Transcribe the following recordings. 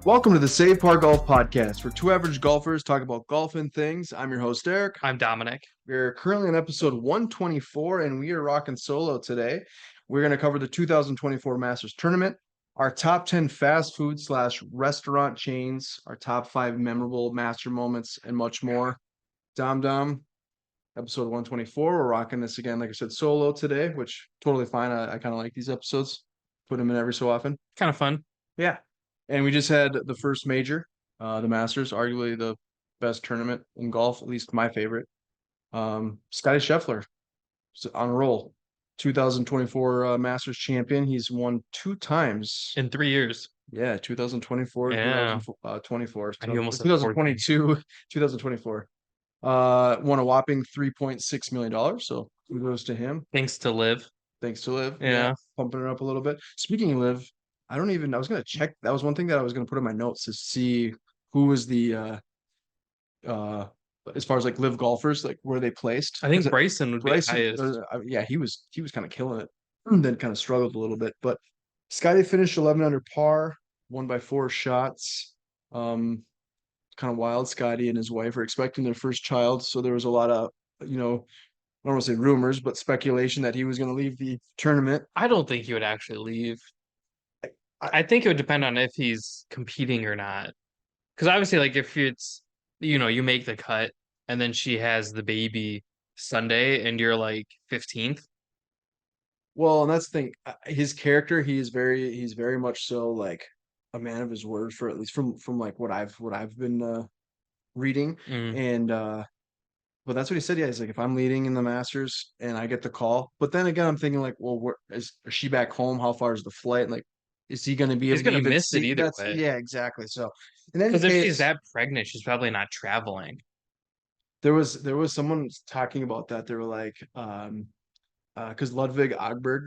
Welcome to the Save Par Golf Podcast, where two average golfers talk about golf and things. I'm your host, Eric. I'm Dominic. We're currently on episode 124, and we are rocking solo today. We're going to cover the 2024 Masters Tournament, our top 10 fast food / restaurant chains, our top 5 memorable Master moments, and much more. Dom, episode 124. We're rocking this again, like I said, solo today, which totally fine. I kind of like these episodes. Put them in every so often. Kind of fun. Yeah. And we just had the first major, the Masters, arguably the best tournament in golf, at least my favorite. Scottie Scheffler on a roll. 2024 Masters champion. He's won 2 times. In 3 years. Yeah, 2024, Yeah. 2024. And he almost said 2022, 2024. Won a whopping $3.6 million. So kudos to him. Thanks to Liv. Thanks to Liv. Yeah. Pumping it up a little bit. Speaking of Liv, I was going to check. That was one thing that I was going to put in my notes to see who was the, as far as like live golfers, like where they placed. I think Bryson would be the highest. Yeah, he was kind of killing it. Then kind of struggled a little bit, but Scottie finished 11 under par, won by 4 shots. Kind of wild. Scottie and his wife are expecting their first child, so there was a lot of, I don't want to say rumors, but speculation that he was going to leave the tournament. I don't think he would actually leave. I think it would depend on if he's competing or not. Because obviously, like if it's, you make the cut and then she has the baby Sunday and you're like 15th. Well, and that's the thing. His character, he's very much so like a man of his word, for at least from like what I've been reading. And but that's what he said. Yeah, he's like, if I'm leading in the Masters and I get the call, but then again, I'm thinking like, well, is she back home? How far is the flight? Like, is he going to be He's able to gonna even miss it see? either way. Yeah, exactly. So, in any Because if case, she's that pregnant, she's probably not traveling. there was someone talking about that. They were like, because Ludwig Agberg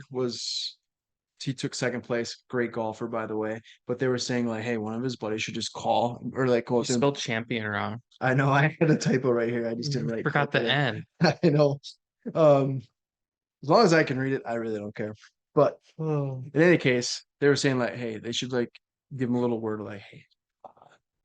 he took second place, great golfer by the way. But they were saying like, hey, one of his buddies should just call or like go You with him. spelled champion wrong. I know I had a typo right here. I just didn't write. Forgot the N. I know. As long as I can read it, I really don't care. But in any case, they were saying like, hey, they should like give him a little word like, hey,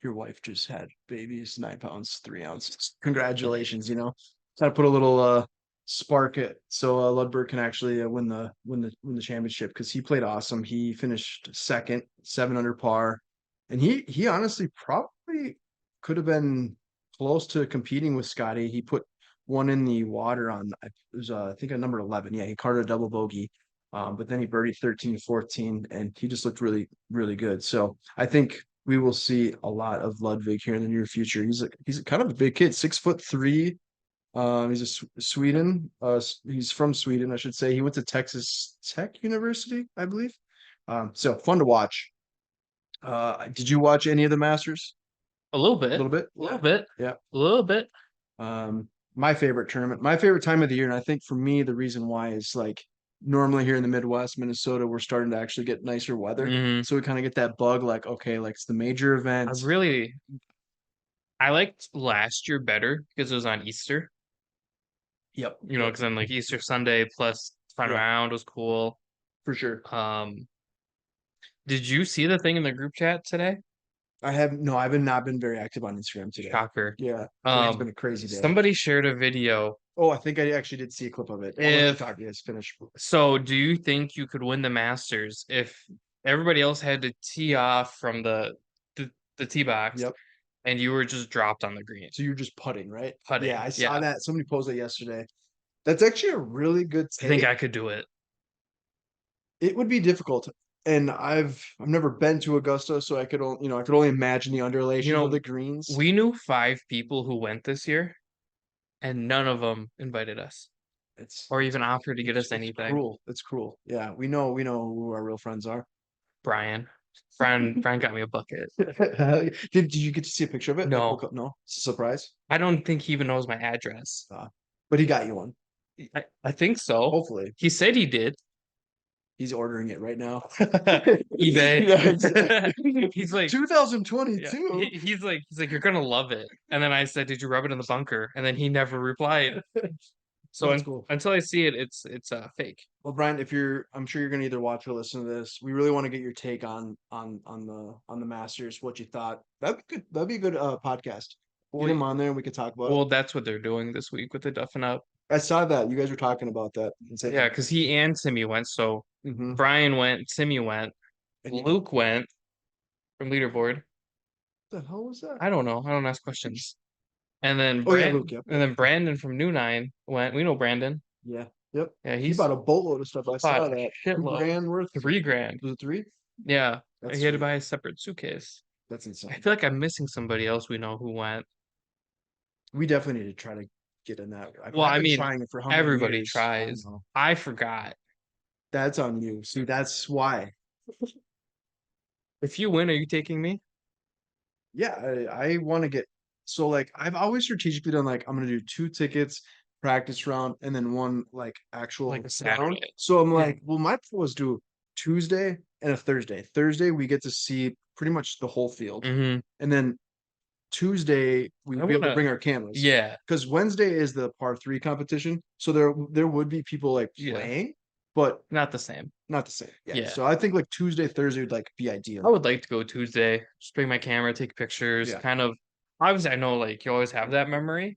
your wife just had babies, 9 pounds, 3 ounces. Congratulations, Try to put a little spark it so Ludberg can actually win the championship because he played awesome. He finished second, 7 under par, and he honestly probably could have been close to competing with Scottie. He put one in the water on it was I think on number 11. Yeah, he carded a double bogey. But then he birdied 13, 14, and he just looked really, really good. So I think we will see a lot of Ludwig here in the near future. He's kind of a big kid, 6'3". He's Sweden. He's from Sweden, I should say. He went to Texas Tech University, I believe. So fun to watch. Did you watch any of the Masters? A little bit. A little bit? A little bit. Yeah. A little bit. My favorite tournament, my favorite time of the year, and I think for me the reason why is like normally here in the Midwest, Minnesota, we're starting to actually get nicer weather. So we kind of get that bug like, okay, like it's the major events. I liked last year better because it was on Easter. Yep. Because then like Easter Sunday plus final round was cool. For sure. Did you see the thing in the group chat today? I've not been very active on Instagram today. Shocker. Yeah. It's been a crazy day. Somebody shared a video. Oh, I think I actually did see a clip of it. Finish. So do you think you could win the Masters if everybody else had to tee off from the tee box? Yep. And you were just dropped on the green. So you're just putting, right? Putting. Yeah, I saw that. Somebody posted it yesterday. That's actually a really good take. I think I could do it. It would be difficult. And I've never been to Augusta, so I could only imagine the undulation of the greens. We knew 5 people who went this year, and none of them invited us. Or even offered to get us anything. Cruel. It's cruel. Yeah, we know who our real friends are. Brian got me a bucket. Did you get to see a picture of it? No. No. It's a surprise. I don't think he even knows my address. But he got you one. I think so. Hopefully. He said he did. He's ordering it right now. eBay. Yeah, exactly. He's like 2022. Yeah. He's like, you're gonna love it. And then I said, did you rub it in the bunker? And then he never replied. So That's cool. until I see it, it's fake. Well, Brian, I'm sure you're gonna either watch or listen to this. We really want to get your take on the Masters, what you thought. That'd be good. That'd be a good podcast. Get Well, him on there and we could talk about it. well, that's what they're doing this week with the Duffing Up. I saw that you guys were talking about that. Yeah, because he and Timmy went. So Mm-hmm. Brian went, Timmy went, And you, Luke went from leaderboard. what the hell was that? I don't know. I don't ask questions. And then Oh yeah, Luke. Yep. and then Brandon from New Nine went. We know Brandon. Yeah. Yep. Yeah, He he's bought a boatload of stuff. I saw bought a that. shitload. $2,000 worth. $3,000. Was it three? Yeah, That's he had to sweet. buy a separate suitcase. That's I insane. feel like I'm missing somebody else we know who went. We definitely need to try to get in that. Well, I've I been mean, trying it for how many everybody years? I don't tries. know. I forgot. That's on you. See, that's why. If you win, are you taking me? Yeah, I want to get so like I've always strategically done like I'm gonna do 2 tickets, practice round, and then one like actual Like a round. Saturday. So I'm Yeah. like, well, my plan was do Tuesday and a Thursday. Thursday we get to see pretty much the whole field, Mm-hmm. and then Tuesday we I will be able to wanna, bring our cameras. yeah, Because Wednesday is the par three competition, so there would be people like Yeah. playing, but not the same. not the same. Yeah. Yeah. So I think like Tuesday, Thursday would like be I ideal. would like to go Tuesday, just bring my camera, take pictures, Yeah. kind of. Obviously, I know like you always have that memory,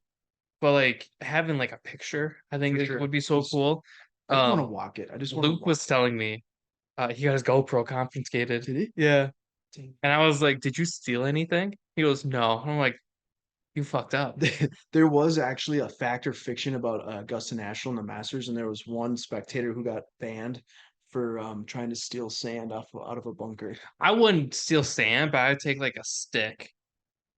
but like having like a picture, I think For sure. would be so Just- cool. I just want to walk it. I just want to Luke was telling me, he got his GoPro confiscated. Did he? Yeah, Dang. and I was like, "Did you steal anything?" He goes, "No." And I'm like, "You fucked up." There was actually a fact or fiction about Augusta National and the Masters, and there was one spectator who got banned for trying to steal sand out of a bunker. I wouldn't steal sand, but I'd take like a stick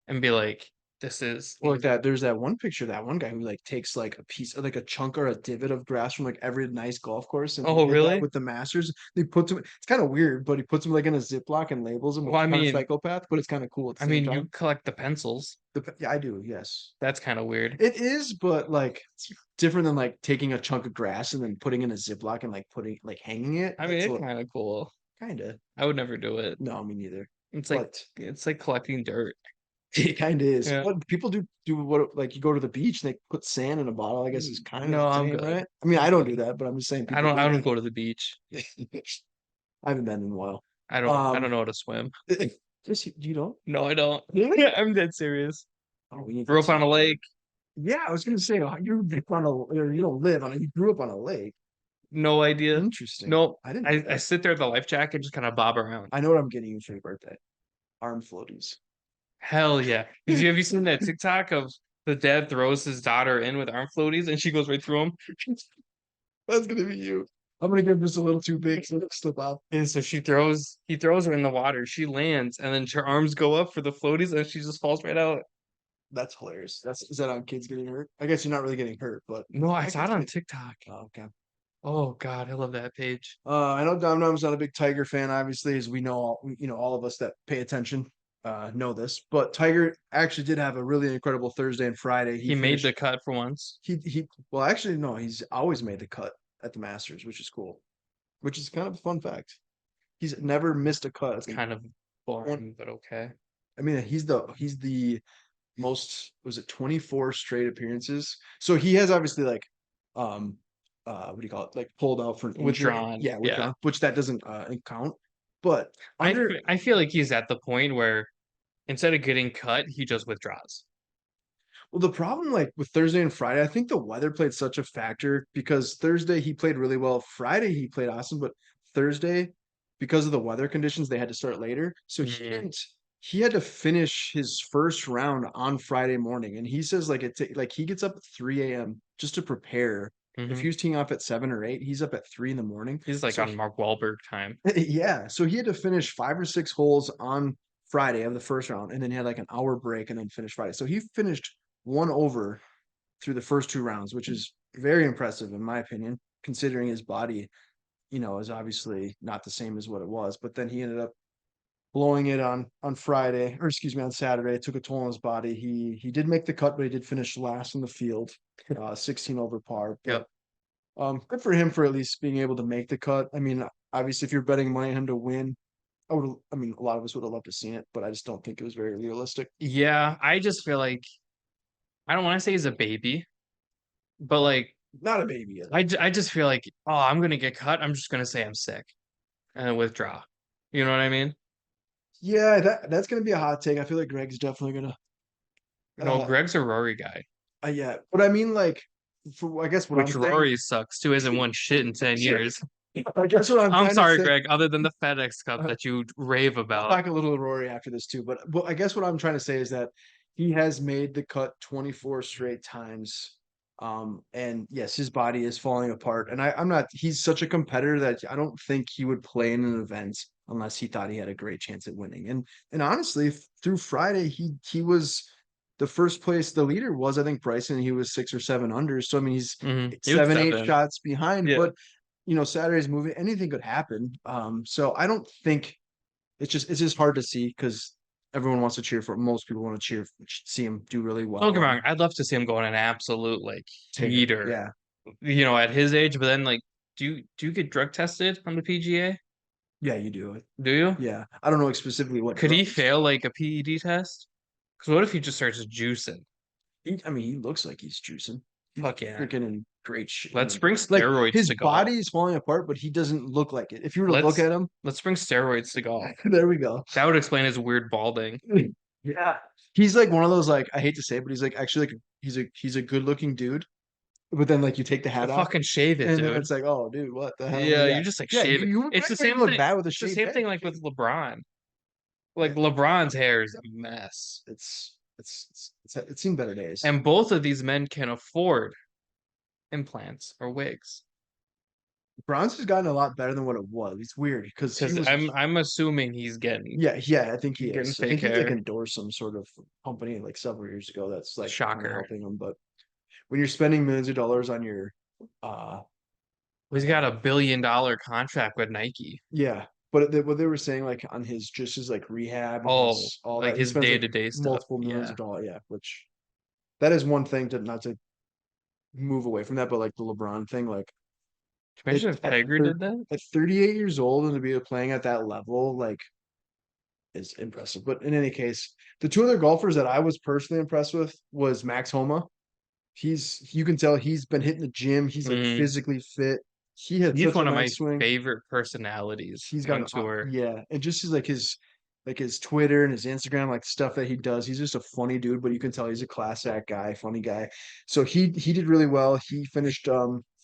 and be like, "This is Or like that, there's that one picture, that one guy who like takes like a piece of like a chunk or a divot of grass from like every nice golf course, and he Oh, did that really? with the Masters. He puts them. It's kind of weird, but he puts them like in a Ziploc and labels them. Well, I Kind of mean, psychopath, but it's kind of cool at the I same mean, you time. collect the pencils. Yeah, I do. Yes, That's kind of weird. it is, but like it's different than like taking a chunk of grass and then putting in a Ziploc and like putting like hanging it. I mean, it's kind of cool. Kind of. I would never do it. No, me neither. It's But like collecting dirt. it kind of is. Yeah. What people do what like you go to the beach and they put sand in a bottle. I guess it's kind of No, the I'm same, good. right? I mean, I don't do that, but I'm just saying I people don't. I do don't that. go to the beach. I haven't been in a while. I don't know how to swim. Just you don't? No, I don't. Really? Yeah, I'm dead serious. Oh, we need Grew to up on a lake. Yeah, I was gonna say you live on a or you don't live on it. You grew up on a lake. No idea. Interesting. Nope. I didn't. know I that. sit there with the life jacket, just kind of bob around. I know what I'm getting you for your birthday. Arm floaties. Hell yeah. Have you seen that TikTok of the dad throws his daughter in with arm floaties and she goes right through him? That's gonna be you. I'm gonna give this a little too big so it'll slip out. And so he throws her in the water. She lands and then her arms go up for the floaties and she just falls right out. That's hilarious. Is that on kids getting hurt? I guess you're not really getting hurt, but No, I I saw it can on see- TikTok. oh, okay. Oh God, I love that page. I know Dom Dom's not a big Tiger fan, obviously, as we know all of us that pay attention know this. But Tiger actually did have a really incredible Thursday and Friday. He made the finished- cut for once. he well actually no, he's always made the cut at the Masters, which is cool. Which is kind of a fun fact. He's never missed a cut. It's kind of boring, but okay. I mean, he's the most, was it 24 straight appearances? So he has obviously like what do you call it? Like pulled out for an injury. Withdrawn. Yeah, withdrawn, which that doesn't count. But I feel like he's at the point where instead of getting cut, he just withdraws. well, the problem like with Thursday and Friday, I think the weather played such a factor because Thursday he played really well. Friday he played awesome, but Thursday, because of the weather conditions, they had to start later. So Mhm. he had to finish his first round on Friday morning. And he says like like he gets up at 3 a.m. just to prepare. If Mhm. he was teeing off at 7 or 8, he's up at 3 in the morning. He's like So on Mark Wahlberg time. yeah. So he had to finish 5 or 6 holes on Friday of the first round, and then he had like an hour break and then finish Friday. So he finished 1 over through the first 2 rounds, which is very impressive in my opinion, considering his body, is obviously not the same as what it was. But then he ended up blowing it on Friday, or excuse me, on Saturday. It took a toll on his body. He did make the cut, but he did finish last in the field, 16 over par. But, Yep. good for him for at least being able to make the cut. I mean, obviously, if you're betting money on him to win, I mean, a lot of us would have loved to see it, but I just don't think it was very realistic. Yeah, I just feel like I don't want to say he's a baby, but like not a baby yet. I just feel like, oh, I'm gonna get cut. I'm just gonna say I'm sick and withdraw. You know what I mean? Yeah, that's gonna be a hot take. I feel like Greg's definitely gonna. No, Uh, Greg's a Rory guy, yeah, but I mean, like, for I guess what I'm which saying. Rory sucks too. Hasn't won shit in 10 years. I guess what I'm I'm trying to sorry, say. Greg. Other than the FedEx Cup that you rave We'll about. talk a little Rory after this too, but I guess what I'm trying to say is that he has made the cut 24 straight times. And yes, his body is falling apart. And I'm not, he's such a competitor that I don't think he would play in an event unless he thought he had a great chance at winning. And honestly, through Friday, he was the first place, the leader was, I think, Bryson. He was 6 or 7 under. So I mean he's He was 7, 8 7. shots behind, Yeah. but Saturday's movie, anything could happen. So I don't think it's just hard to see because everyone wants to cheer for most people want to see him do really Don't well get me and wrong. I'd love to see him go on an absolute like tear. heater, Yeah. at his age. But then, like, do you get drug tested on the PGA? Yeah, you do it. Do you? Yeah. I don't know specifically what Could he drugs. fail like a PED test? Because what if he just starts juicing? I mean, he looks like he's juicing. He's Fuck yeah. freaking in great shape. Let's bring Like steroids his to golf. body is falling apart, but he doesn't look like it. If you were to look Let's at him, let's bring steroids to golf. there we go. That would explain his weird balding. Yeah. He's like one of those, like, I hate to say it, but he's like actually like he's a good looking dude. But then like you take the Well, hat off fucking shave it, and then dude. it's like, oh dude, what the hell? Yeah, Yeah. you just like Yeah, shave it. you would It's the make him same look thing. bad with a It's the shaved same head. thing like with LeBron. Like Yeah. LeBron's hair is a mess. It's seen better days. And both of these men can afford implants or wigs. Bronze has gotten a lot better than what it was. It's weird because he Because was, I'm assuming he's getting yeah, I think he getting is. I fake think he like hair. endorsed some sort of company like several years ago that's like kind of Shocker. helping him. But when you're spending millions of dollars on your, uh, He's got a $1 billion contract with Nike. yeah, but what they were saying like on his just his like rehab and Oh, his all like that he his spends like day-to-day stuff. multiple millions Yeah. of dollars. Yeah, which that is one thing to not to move away from that, but like the LeBron thing, like Can you imagine if Tiger did that? at 38 years old and to be playing at that level, like is impressive. But in any case, the two other golfers that I was personally impressed with was Max Homa. You can tell he's been hitting the gym. He's like Mhm. physically fit. He had He's such a one of my nice swing. favorite personalities He's got on an tour. yeah, and just his Twitter and his Instagram, like stuff that he does. He's just a funny dude, but you can tell he's a class act guy, funny guy. So he did really well. He finished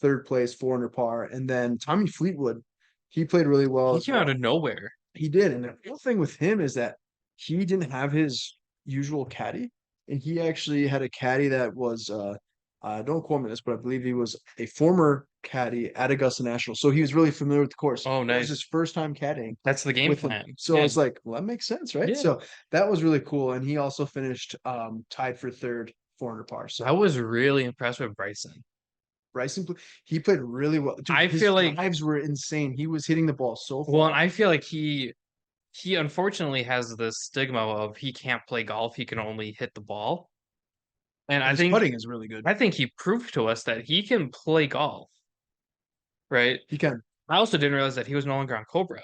third place, 4 under par, and then Tommy Fleetwood, he played really well He as came out well. of nowhere. He did, and the cool thing with him is that he didn't have his usual caddy, and he actually had a caddy that was don't quote me on this, but I believe he was a former caddy at Augusta National, so he was really familiar with the course. Oh, It was nice. his first time caddying That's the game with him, plan. so Yeah. it's like, well, that makes sense, right? Yeah. So that was really cool, and he also finished tied for third, 4 under par. I So was really impressed with Bryson. Bryson, he played really well. Dude, I his feel like, drives were insane. He was hitting the ball so well, and far. I feel like he unfortunately has the stigma of he can't play golf, he can only hit the ball. And And I his think putting is really good. I think he proved to us that he can play golf, right? He can. I also didn't realize that he was no longer on Cobra.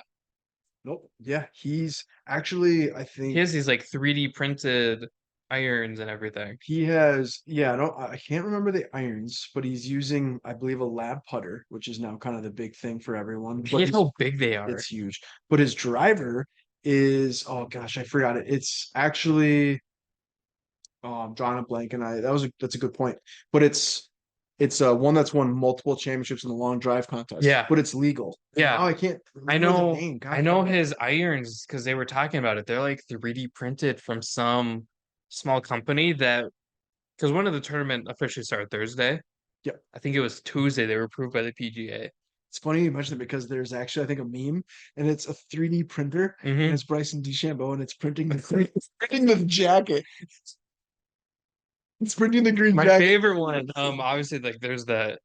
Nope. Yeah, he's actually, I He think has these like 3D printed irons and everything. he has, yeah, I can't remember the irons, but he's using, I believe, a lab putter, which is now kind of the big thing for everyone. But Look how big they are. it's huge. But his driver is, oh gosh, I forgot it. It's actually, oh, I'm drawing a blank, and that's a good point. But it's one that's won multiple championships in the long drive contest, Yeah, but it's legal. And yeah. now I can't I remember the know name. God, I know forgot. his irons because they were talking about it. They're like 3D printed from some small company that because one of the tournament officially started Thursday. Yeah. I think it was Tuesday. They were approved by the PGA. It's funny you mentioned it because there's actually, I think, a meme, and it's a 3D printer, and Hmm. it's Bryson DeChambeau, and it's printing it's printing the jacket. It's printing the green My jacket. favorite one, obviously, like there's the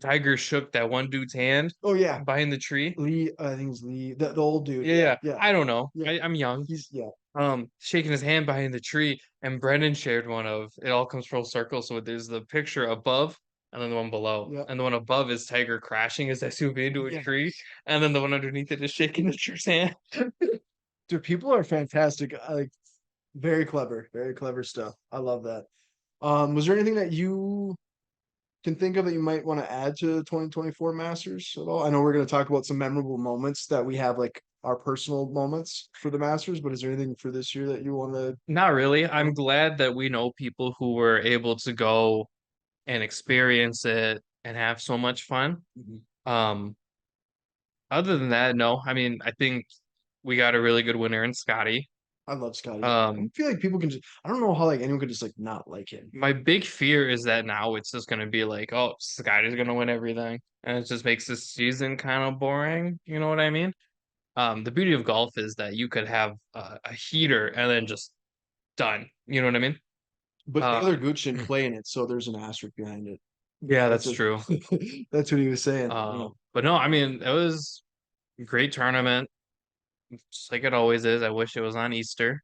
Tiger shook that one dude's hand Oh yeah, behind the tree. Lee. I think it's Lee, the old dude. Yeah, Yeah, yeah. yeah, I don't know. yeah. I'm young. He's yeah. Shaking his hand behind the tree, and Brendan shared one of it all comes full circle. So there's the picture above and then the one below. Yeah. And the one above is Tiger crashing his SUV into a Yeah. tree, and then the one underneath it is shaking the true's hand. Dude, people are fantastic. Like very clever stuff. I love that. Was there anything that you can think of that you might want to add to the 2024 Masters at all? I know we're going to talk about some memorable moments that we have, like our personal moments for the Masters, but is there anything for this year that you want to? Not really. I'm glad that we know people who were able to go and experience it and have so much fun. Mhm. Um, Other than that, no. I mean, I think we got a really good winner in Scotty. I love Scotty. I Um, feel like people can just, I don't know how like anyone could just like not like him. my big fear is that now it's just gonna be like, oh, Scotty's gonna win everything, and it just makes this season kind of boring. You know what I mean? The beauty of golf is that you could have a heater and then just done. You know what I mean? But Uh, Taylor Gooch didn't play in it, so there's an asterisk behind it. yeah, That's that's what true. that's what he was saying. But no, I mean, it was a great tournament, just like it always is. I wish it was on Easter.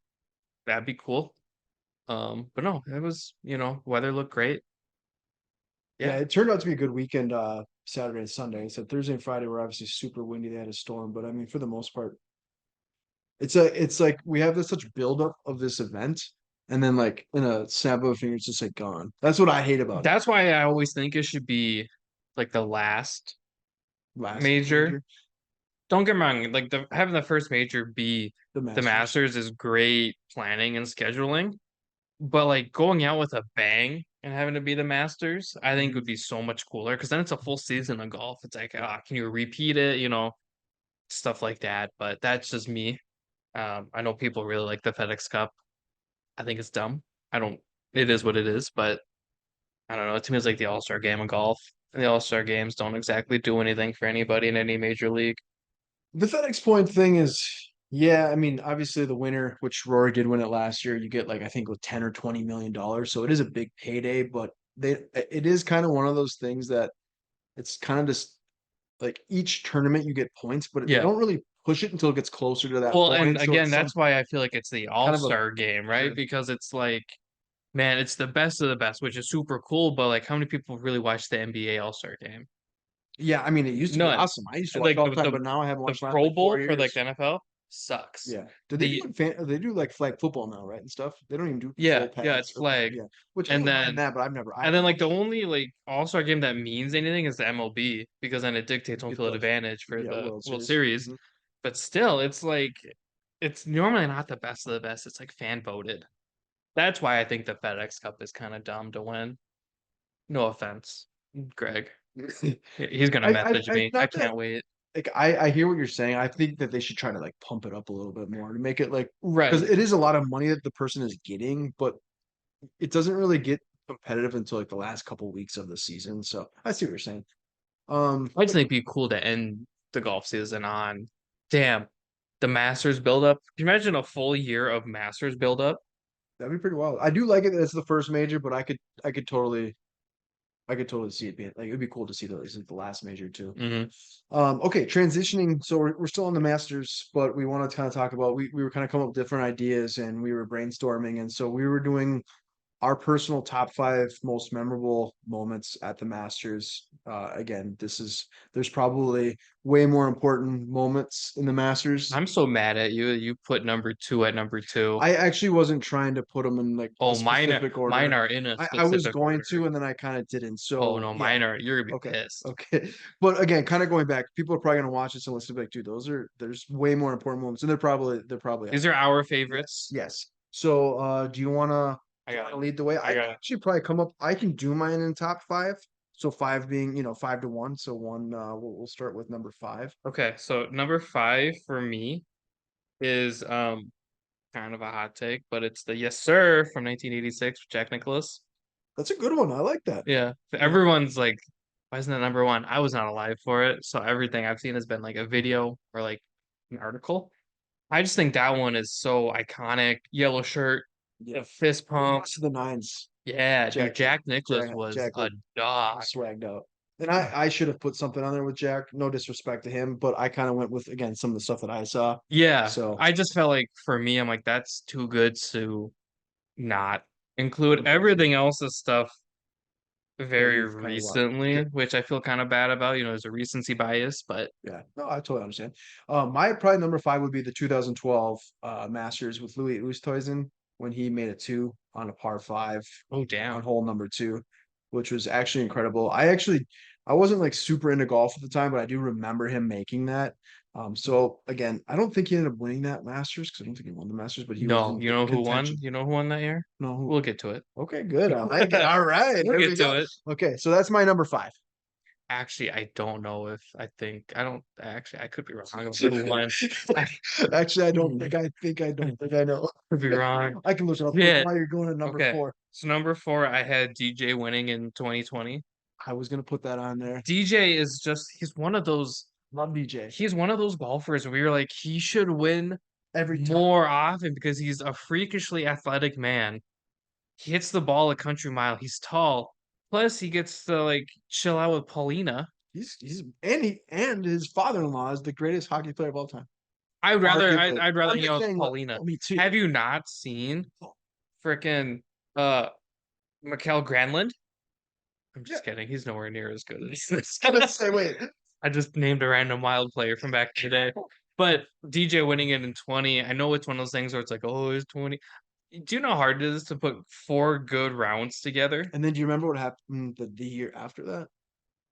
That'd be cool. But no, it was, weather looked great. Yeah, Yeah. it turned out to be a good weekend, Saturday and Sunday. So Thursday and Friday were obviously super windy. They had a storm, but I mean, for the most part, it's like we have this such buildup of this event, and then like in a snap of a finger, it's just like gone. That's what I hate about it. That's why I always think it should be like the last Last major. major, Don't get me wrong, like the having the first major be the the Masters. Masters is great planning and scheduling, but like going out with a bang and having to be the Masters, I think would Mhm. be so much cooler because then it's a full season of golf. It's like, can you repeat it? Stuff like that. But that's just me. I know people really like the FedEx Cup. I think it's dumb. I don't. It is what it is, but I don't know. To me, it's like the All-Star game of golf. And the All-Star games don't exactly do anything for anybody in any major league. The FedEx Point thing is, yeah, I mean, obviously the winner, which Rory did win it last year, you get like I think with 10 or 20 million dollars. So it is a big payday, but it is kind of one of those things that it's kind of just like each tournament you get points, but they Yeah. don't really push it until it gets closer to that Well, and point. So again, it's some that's why I feel like it's the kind of a All-Star game, right? sure. Because it's like, man, it's the best of the best, which is super cool. But like, how many people really watch the NBA All-Star game? Yeah, I mean, it used to be None. awesome. I used to watch it Like all the the time, the but now I haven't the watched mine in Pro like four Bowl for like the years. NFL sucks. Yeah. Do they do The like they do like flag football now, right? And stuff. They don't even do Yeah, full yeah, it's pads. Okay, flag. yeah. Which I And don't mind then that, but I and haven't then like the watched it. only like All-Star game that means anything is the MLB because then it dictates home Get field the advantage for yeah, the World World Series. Series. Mhm. But still, it's like it's normally not the best of the best. It's like fan voted. That's why I think the FedEx Cup is kind of dumb to win. No offense, Greg. He's gonna message I me. I not that can't wait. like I hear what you're saying. I think that they should try to like pump it up a little bit more to make it like because Right. it is a lot of money that the person is getting, but it doesn't really get competitive until like the last couple weeks of the season. So I see what you're saying. I just think it'd be cool to end the golf season on, damn, the Masters build up. Can you imagine a full year of Masters build up? That'd be pretty wild. I do like it that it's the first major, but I could totally see it being like it'd be cool to see those the last major too. Hmm. Okay, transitioning. So we're still on the Masters, but we want to kind of talk about we were kind of coming up with different ideas and we were brainstorming, and so we were doing our personal top five most memorable moments at the Masters. Again, there's probably way more important moments in the Masters. I'm so mad at you. You put number two at number two. I actually wasn't trying to put them in like a Oh, specific mine order. are in a I was specific going order. to, and then I kind of didn't. Oh So no, yeah, mine are. You're gonna be okay, pissed. okay. But again, kind of going back, people are probably gonna watch this and listen to be like, dude, there's way more important moments, and they're probably These are our yes, favorites. yes. So I do you wanna got. lead the way? I I can got. actually probably come up. I can do mine in top five. So five being 5 to 1. So one we'll start with number five. Okay, so number five for me is kind of a hot take, but it's the Yes Sir from 1986 with Jack Nicklaus. That's a good one. I like that. Yeah, Yeah. everyone's like, why isn't that number one? I was not alive for it, so everything I've seen has been like a video or like an article. I just think that one is so iconic. Yellow shirt, Yeah. the fist pump. Lots of the nines. Yeah, dude, Jack Jack Nicklaus was Jack a looked dog. swagged out. And I should have put something on there with Jack. No disrespect to him, but I kind of went with again some of the stuff that I saw. Yeah, So I just felt like for me, I'm like, that's too good to not include. unfortunately, Everything else is stuff that very you've kind of watched. recently, Okay. which I feel kind of bad about. There's a recency bias, but Yeah. No, I totally understand. My probably number five would be the 2012 Masters with Louis Oosthuizen when he made a two on a par five oh on damn. hole number two. which was actually incredible. I wasn't like super into golf at the time, but I do remember him making that. So again, I don't think he ended up winning that Masters because I don't think he won the Masters, but he was No, in you know who won? contention. You know who won that year? No, We'll get to it. okay, good. I like it. All right, We'll there get we to go. it. Okay, so that's my number five. Actually, I don't know if I think I don't actually I could be wrong about who won. I Actually, I don't think I don't think I know. could be wrong. I can look it up. Yeah. While you're going to number Okay. four, So number 4, I had DJ winning in 2020. I was gonna put that on there. DJ is just Love DJ he's one of those golfers where you're like he should win every time. more often because he's a freakishly athletic man. He hits the ball a country mile. He's tall. Plus he gets to like chill out with Paulina. He's and his father-in-law is the greatest hockey player of all time. I'd rather I'm hang just out with saying, Paulina. me too. Have you not seen frickin' Mikkel Granlund? I'm just kidding. He's nowhere near as good as this. I was say, wait, I just named a random wild player from back today. But DJ winning it in 20, I know it's one of those things where it's like, oh, it's 20. Do you know how hard it is to put 4 good rounds together? and then do you remember what happened the year after that?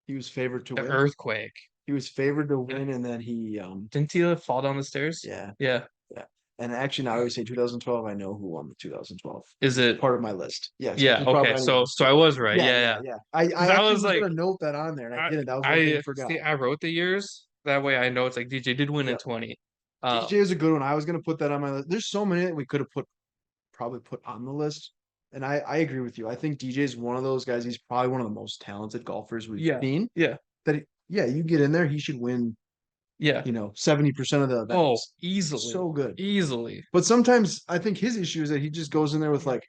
He was favored to The win. earthquake. He was favored to win, and then he Didn't he fall down the stairs? yeah. Yeah. Yeah. And actually, now I always say 2012. I know who won the 2012. Is it? Part of my list. Yes. Yeah. Okay. So I was right. Yeah. Yeah. I 'Cause I actually was was like, gonna note that on there, and I didn't. That was one thing I I forgot. see. I wrote the years. That way I know it's like DJ did win in Yeah. 20. DJ is a good one. I was gonna put that on my list. There's so many that we could have probably put on the list. And I agree with you. I think DJ is one of those guys. He's probably one of the most talented golfers we've Yeah. seen. Yeah. Yeah, you get in there, he should win, Yeah. 70% of the Oh, events. easily. So good. Easily. But sometimes I think his issue is that he just goes in there with like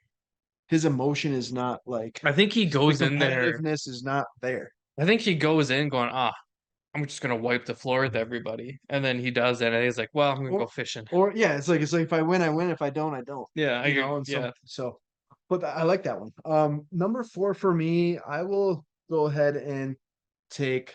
his emotion is not like I think he the goes in there. competitiveness is not there. I think he goes in going, I'm just gonna wipe the floor with everybody. And then he does that and he's like, well, I'm gonna go fishing. Or yeah, it's like if I win, I win. If I don't, I don't. Yeah, I agree. And Yeah. but I like that one. Number 4 for me, I will go ahead and take,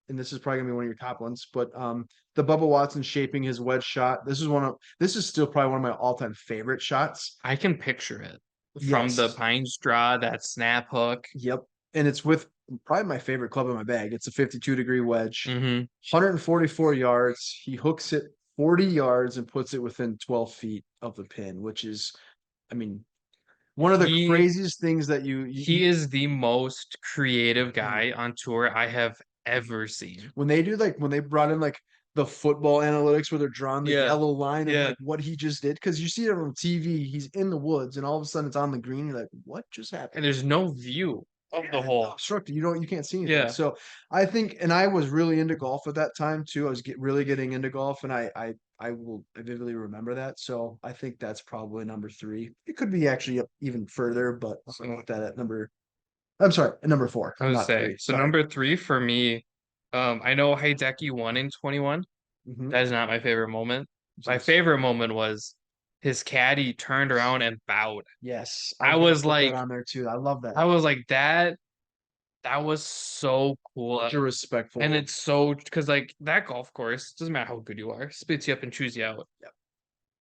and this is probably gonna be one of your top ones, but the Bubba Watson shaping his wedge shot. This is still probably one of my all-time favorite shots. I can picture it from the Yes. pine straw, that snap hook. Yep. And it's with probably my favorite club in my bag. It's a 52-degree wedge, Mm-hmm. 144 yards. He hooks it 40 yards and puts it within 12 feet of the pin, which is, I mean, one of the craziest things that he is the most creative Mm-hmm. guy on tour I have ever seen. when they brought in like the football analytics where they're drawing the yellow line of like what he just did, because you see it on TV, he's in the woods and all of a sudden it's on the green. You're like, what just happened? And there's no view of the hole. Obstructed. You can't see anything. Yeah. So I think, and I was really into golf at that time too. I was really getting into golf, and I vividly remember that. So I think that's probably number 3. It could be actually up even further, but I'm gonna put that at number. I'm sorry, at number 4. I would not say 3. so. Sorry. Number 3 for me, I know Hideki won in 21. Mhm. That is not my favorite moment. My Yes. favorite moment was his caddy turned around and bowed. Yes, I gonna was put that like, on there too. I love that. I was like that. That was so cool. Such a respectful. And it's so because like that golf course doesn't matter how good you are, spits you up and chews you out.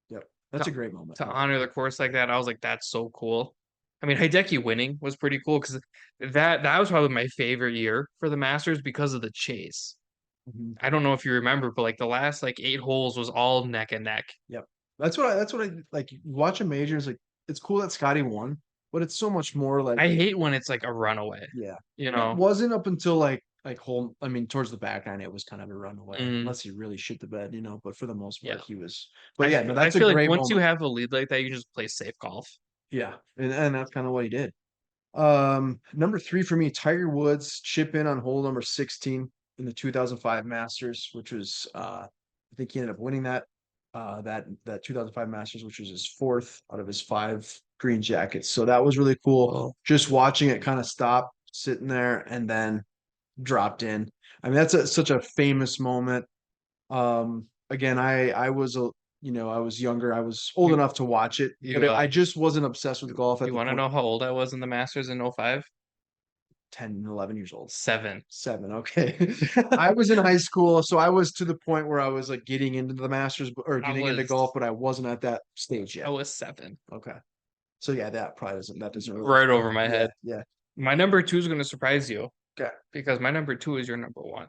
Yep. That's a great moment. To honor the course like that, I was like, that's so cool. I mean, Hideki winning was pretty cool because that was probably my favorite year for the Masters because of the chase. Mhm. I don't know if you remember, but like the last like 8 holes was all neck and neck. Yep. That's what I like. Watch a major is like, it's cool that Scotty won, but it's so much more like I hate when it's like a runaway. yeah. You It know, wasn't up until like hole. I mean, towards the back nine, it was kind of a runaway, Mm. unless he really shit the bed, But for the most part, Yeah. he was. But yeah, no, I that's a feel like great once you moment. have a lead like that, you just play safe golf. Yeah, and that's kind of what he did. Number 3 for me, Tiger Woods chip in on hole number 16 in the 2005 Masters, which was I think he ended up winning that 2005 Masters, which was his 4th out of his 5 green jackets. So that was really cool. Whoa. Just watching it kind of stop, sitting there, and then dropped in. I mean, that's such a famous moment. Again, I was I was younger. I was old You- enough to watch it, you, but I just wasn't obsessed with golf at You the want to point. know how old I was in the Masters in 05? 10 and 11 years old. 7. 7. Okay. I was in high school, so I was to the point where I was like getting into the Masters or getting into golf, but I wasn't at that stage I yet. was 7. Okay. So yeah, that doesn't really Right over my head. Yeah. My number two is going to surprise you Okay. because my number two is your number one.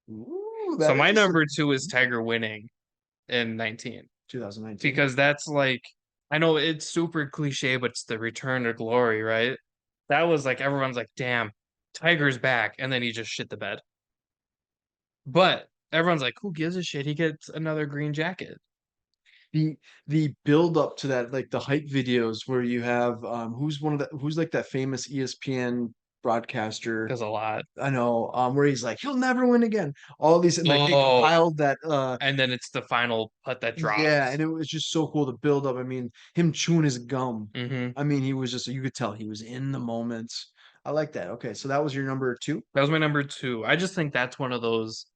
Ooh, So that my is number two is Tiger winning in 19 2019. because that's like, I know it's super cliche, but it's the return to glory, right? That was like, everyone's like, damn, Tiger's back. And then he just shit the bed. But everyone's like, who gives a shit? He gets another green jacket. The build up to that, like the hype videos where you have who's like that famous ESPN broadcaster. Does a lot. I know, where he's like, he'll never win again. All these, and like they Oh, compiled that and then it's the final putt that yeah, drops. and it was just so cool to build up. I mean, him chewing his gum. Hmm. I mean, he was just, you could tell he was in the moment. I like that. Okay, so that was your number two. That was my number two. I just think that's one of those,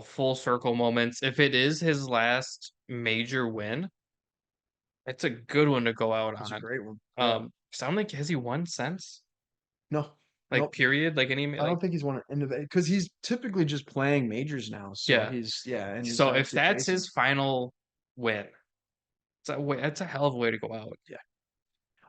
full circle moments. If it is his last major win, it's a good one to go out That's a on. great one. Yeah. Sound like has he won since? No, Like nope. period? Like any I don't like think he's won an individual because he's typically just playing majors now. So yeah. he's, yeah, and he's So if obviously that's chasing. his final win, that's a hell of a way to go out. Yeah.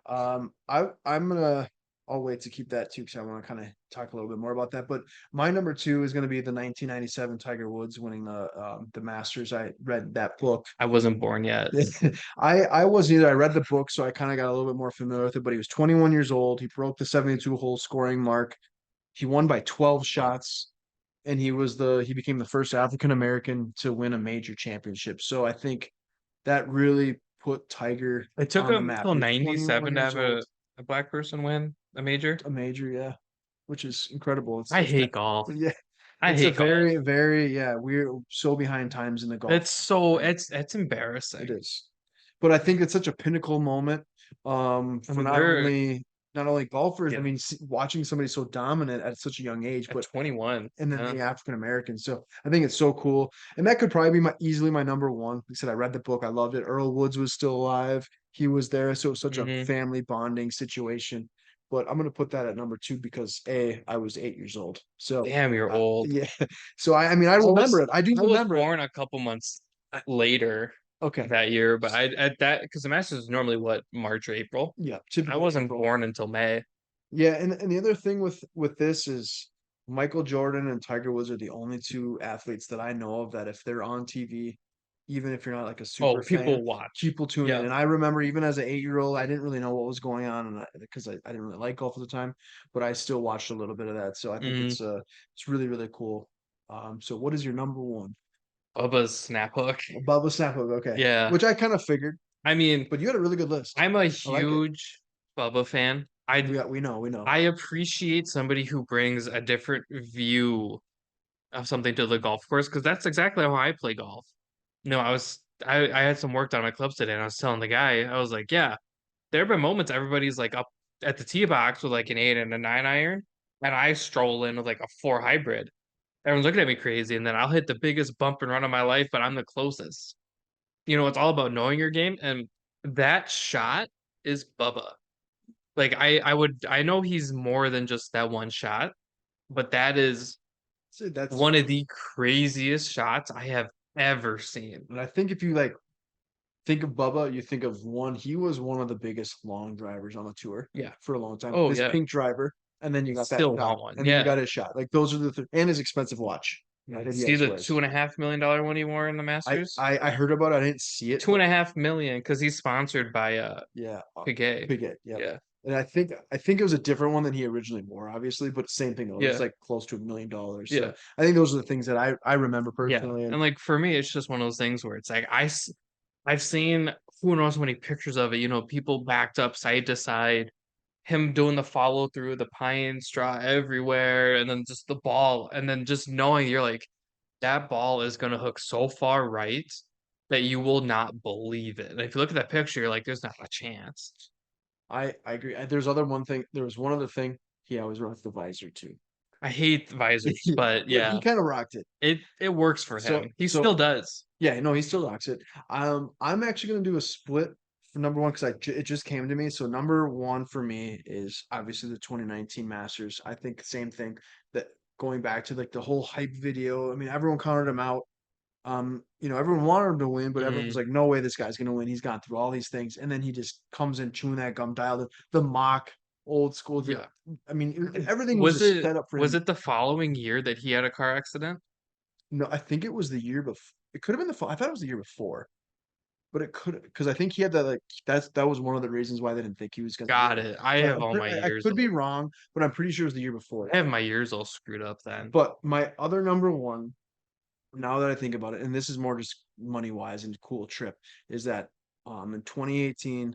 I'm gonna, I'll wait to keep that too because I want to kind of talk a little bit more about that. But my number two is gonna be the 1997 Tiger Woods winning the Masters. I read that book. I wasn't born yet. I wasn't either. I read the book, so I kind of got a little bit more familiar with it. But he was 21 years old. He broke the 72 hole scoring mark. He won by 12 shots, and he became the first African American to win a major championship. So I think that really put Tiger It took on the him map. until He was 21 '97 to years have old, a black person win a major. a major, yeah, which is incredible. I It's that, hate golf. yeah, I it's a hate golf. very, very, yeah. We're so behind times in the golf. It's It embarrassing. is. But I think it's such a pinnacle moment I for mean, they're not only golfers. I yeah mean, watching somebody so dominant at such a young age, at but 21. and then Yeah. the African Americans. So I think it's so cool, and that could probably be my easily my number one. Like I said, I read the book, I loved it. Earl Woods was still alive; he was there, so it was such a Hmm. family bonding situation. But I'm gonna put that at number two because I was 8 years old. So Damn, you're old. yeah, so I mean I I remember was it. I do I was remember it. born a couple months later Okay, that year, but I at that because the Masters is normally what March or April. yeah, I typically wasn't April. born until May. Yeah, and the other thing with this is Michael Jordan and Tiger Woods are the only two athletes that I know of that if they're on TV, even if you're not like a super Oh, fan, people watch. people tune in. Yeah. And I remember even as an 8 year old, I didn't really know what was going on, and because I didn't really like golf at the time, but I still watched a little bit of that. So I think Mm, it's really really cool. So what is your number one? Bubba's snap hook. Bubba Snaphook, okay, Yeah. which I kind of figured, I mean, but you had a really good list. I'm a I like it. huge Bubba fan. I We know. I appreciate somebody who brings a different view of something to the golf course because that's exactly how I play golf. No, I had some work done on my clubs today and I was telling the guy, I was like, yeah, there have been moments everybody's like up at the tee box with like an 8 and a 9 iron, and I stroll in with like a four hybrid. Everyone's looking at me crazy, and then I'll hit the biggest bump and run of my life, but I'm the closest. It's all about knowing your game, and that shot is Bubba. Like I know he's more than just that one shot, but that is So that's, one of the craziest shots I have ever seen. and I think if you like think of Bubba, you think of one. He was one of the biggest long drivers on the tour Yeah. for a long time. Oh This yeah. pink driver, and then you got that Still shot, want one. and then you Yeah. got his shot. Like those are and his expensive watch. That he See always the wears. $2.5 million one he wore in the I, Masters? I I heard about it. I didn't see it, Two but and a half million because he's sponsored by yeah, Piguet. big hit. Yep. Yeah. And I think it was a different one than he originally wore, obviously, but same thing though. It was Yeah. like close to $1 million. So Yeah. I think those are the things that I remember Yeah. personally. And And like for me, it's just one of those things where it's like I've seen who knows how many pictures of it, people backed up side to side, him doing the follow through, the pine straw everywhere, and then just the ball, and then just knowing you're like, that ball is gonna hook so far right that you will not believe it. And if you look at that picture, you're like, there's not a chance. I agree. There's other one thing. There was one other thing. He always rocked the visor too. I hate visors, but But he yeah, kind of rocked it. it works for So him. He so still does. yeah, no, he still rocks it. I'm actually gonna do a split for number one because it just came to me. So number one for me is obviously the 2019 Masters. I think same thing that going back to like the whole hype video. I mean, everyone counted him out. Everyone wanted him to win, but everyone was Mhm. like, "No way, this guy's gonna win. He's gone through all these things," and then he just comes in chewing that gum, dialed in the mock. old school. Yeah. I mean, everything was just set up for Was him. it the following year that he had a car accident? No, I think it was the year before. It could have been I thought it was the year before, but it could because I think he had that like that was one of the reasons why they didn't think he was gonna do Got it. it. I So have all my I years. could be wrong, but I'm pretty sure it was the year before. I have my years all screwed up then. But my other number one, now that I think about it, and this is more just money wise and cool trip, is that in 2018,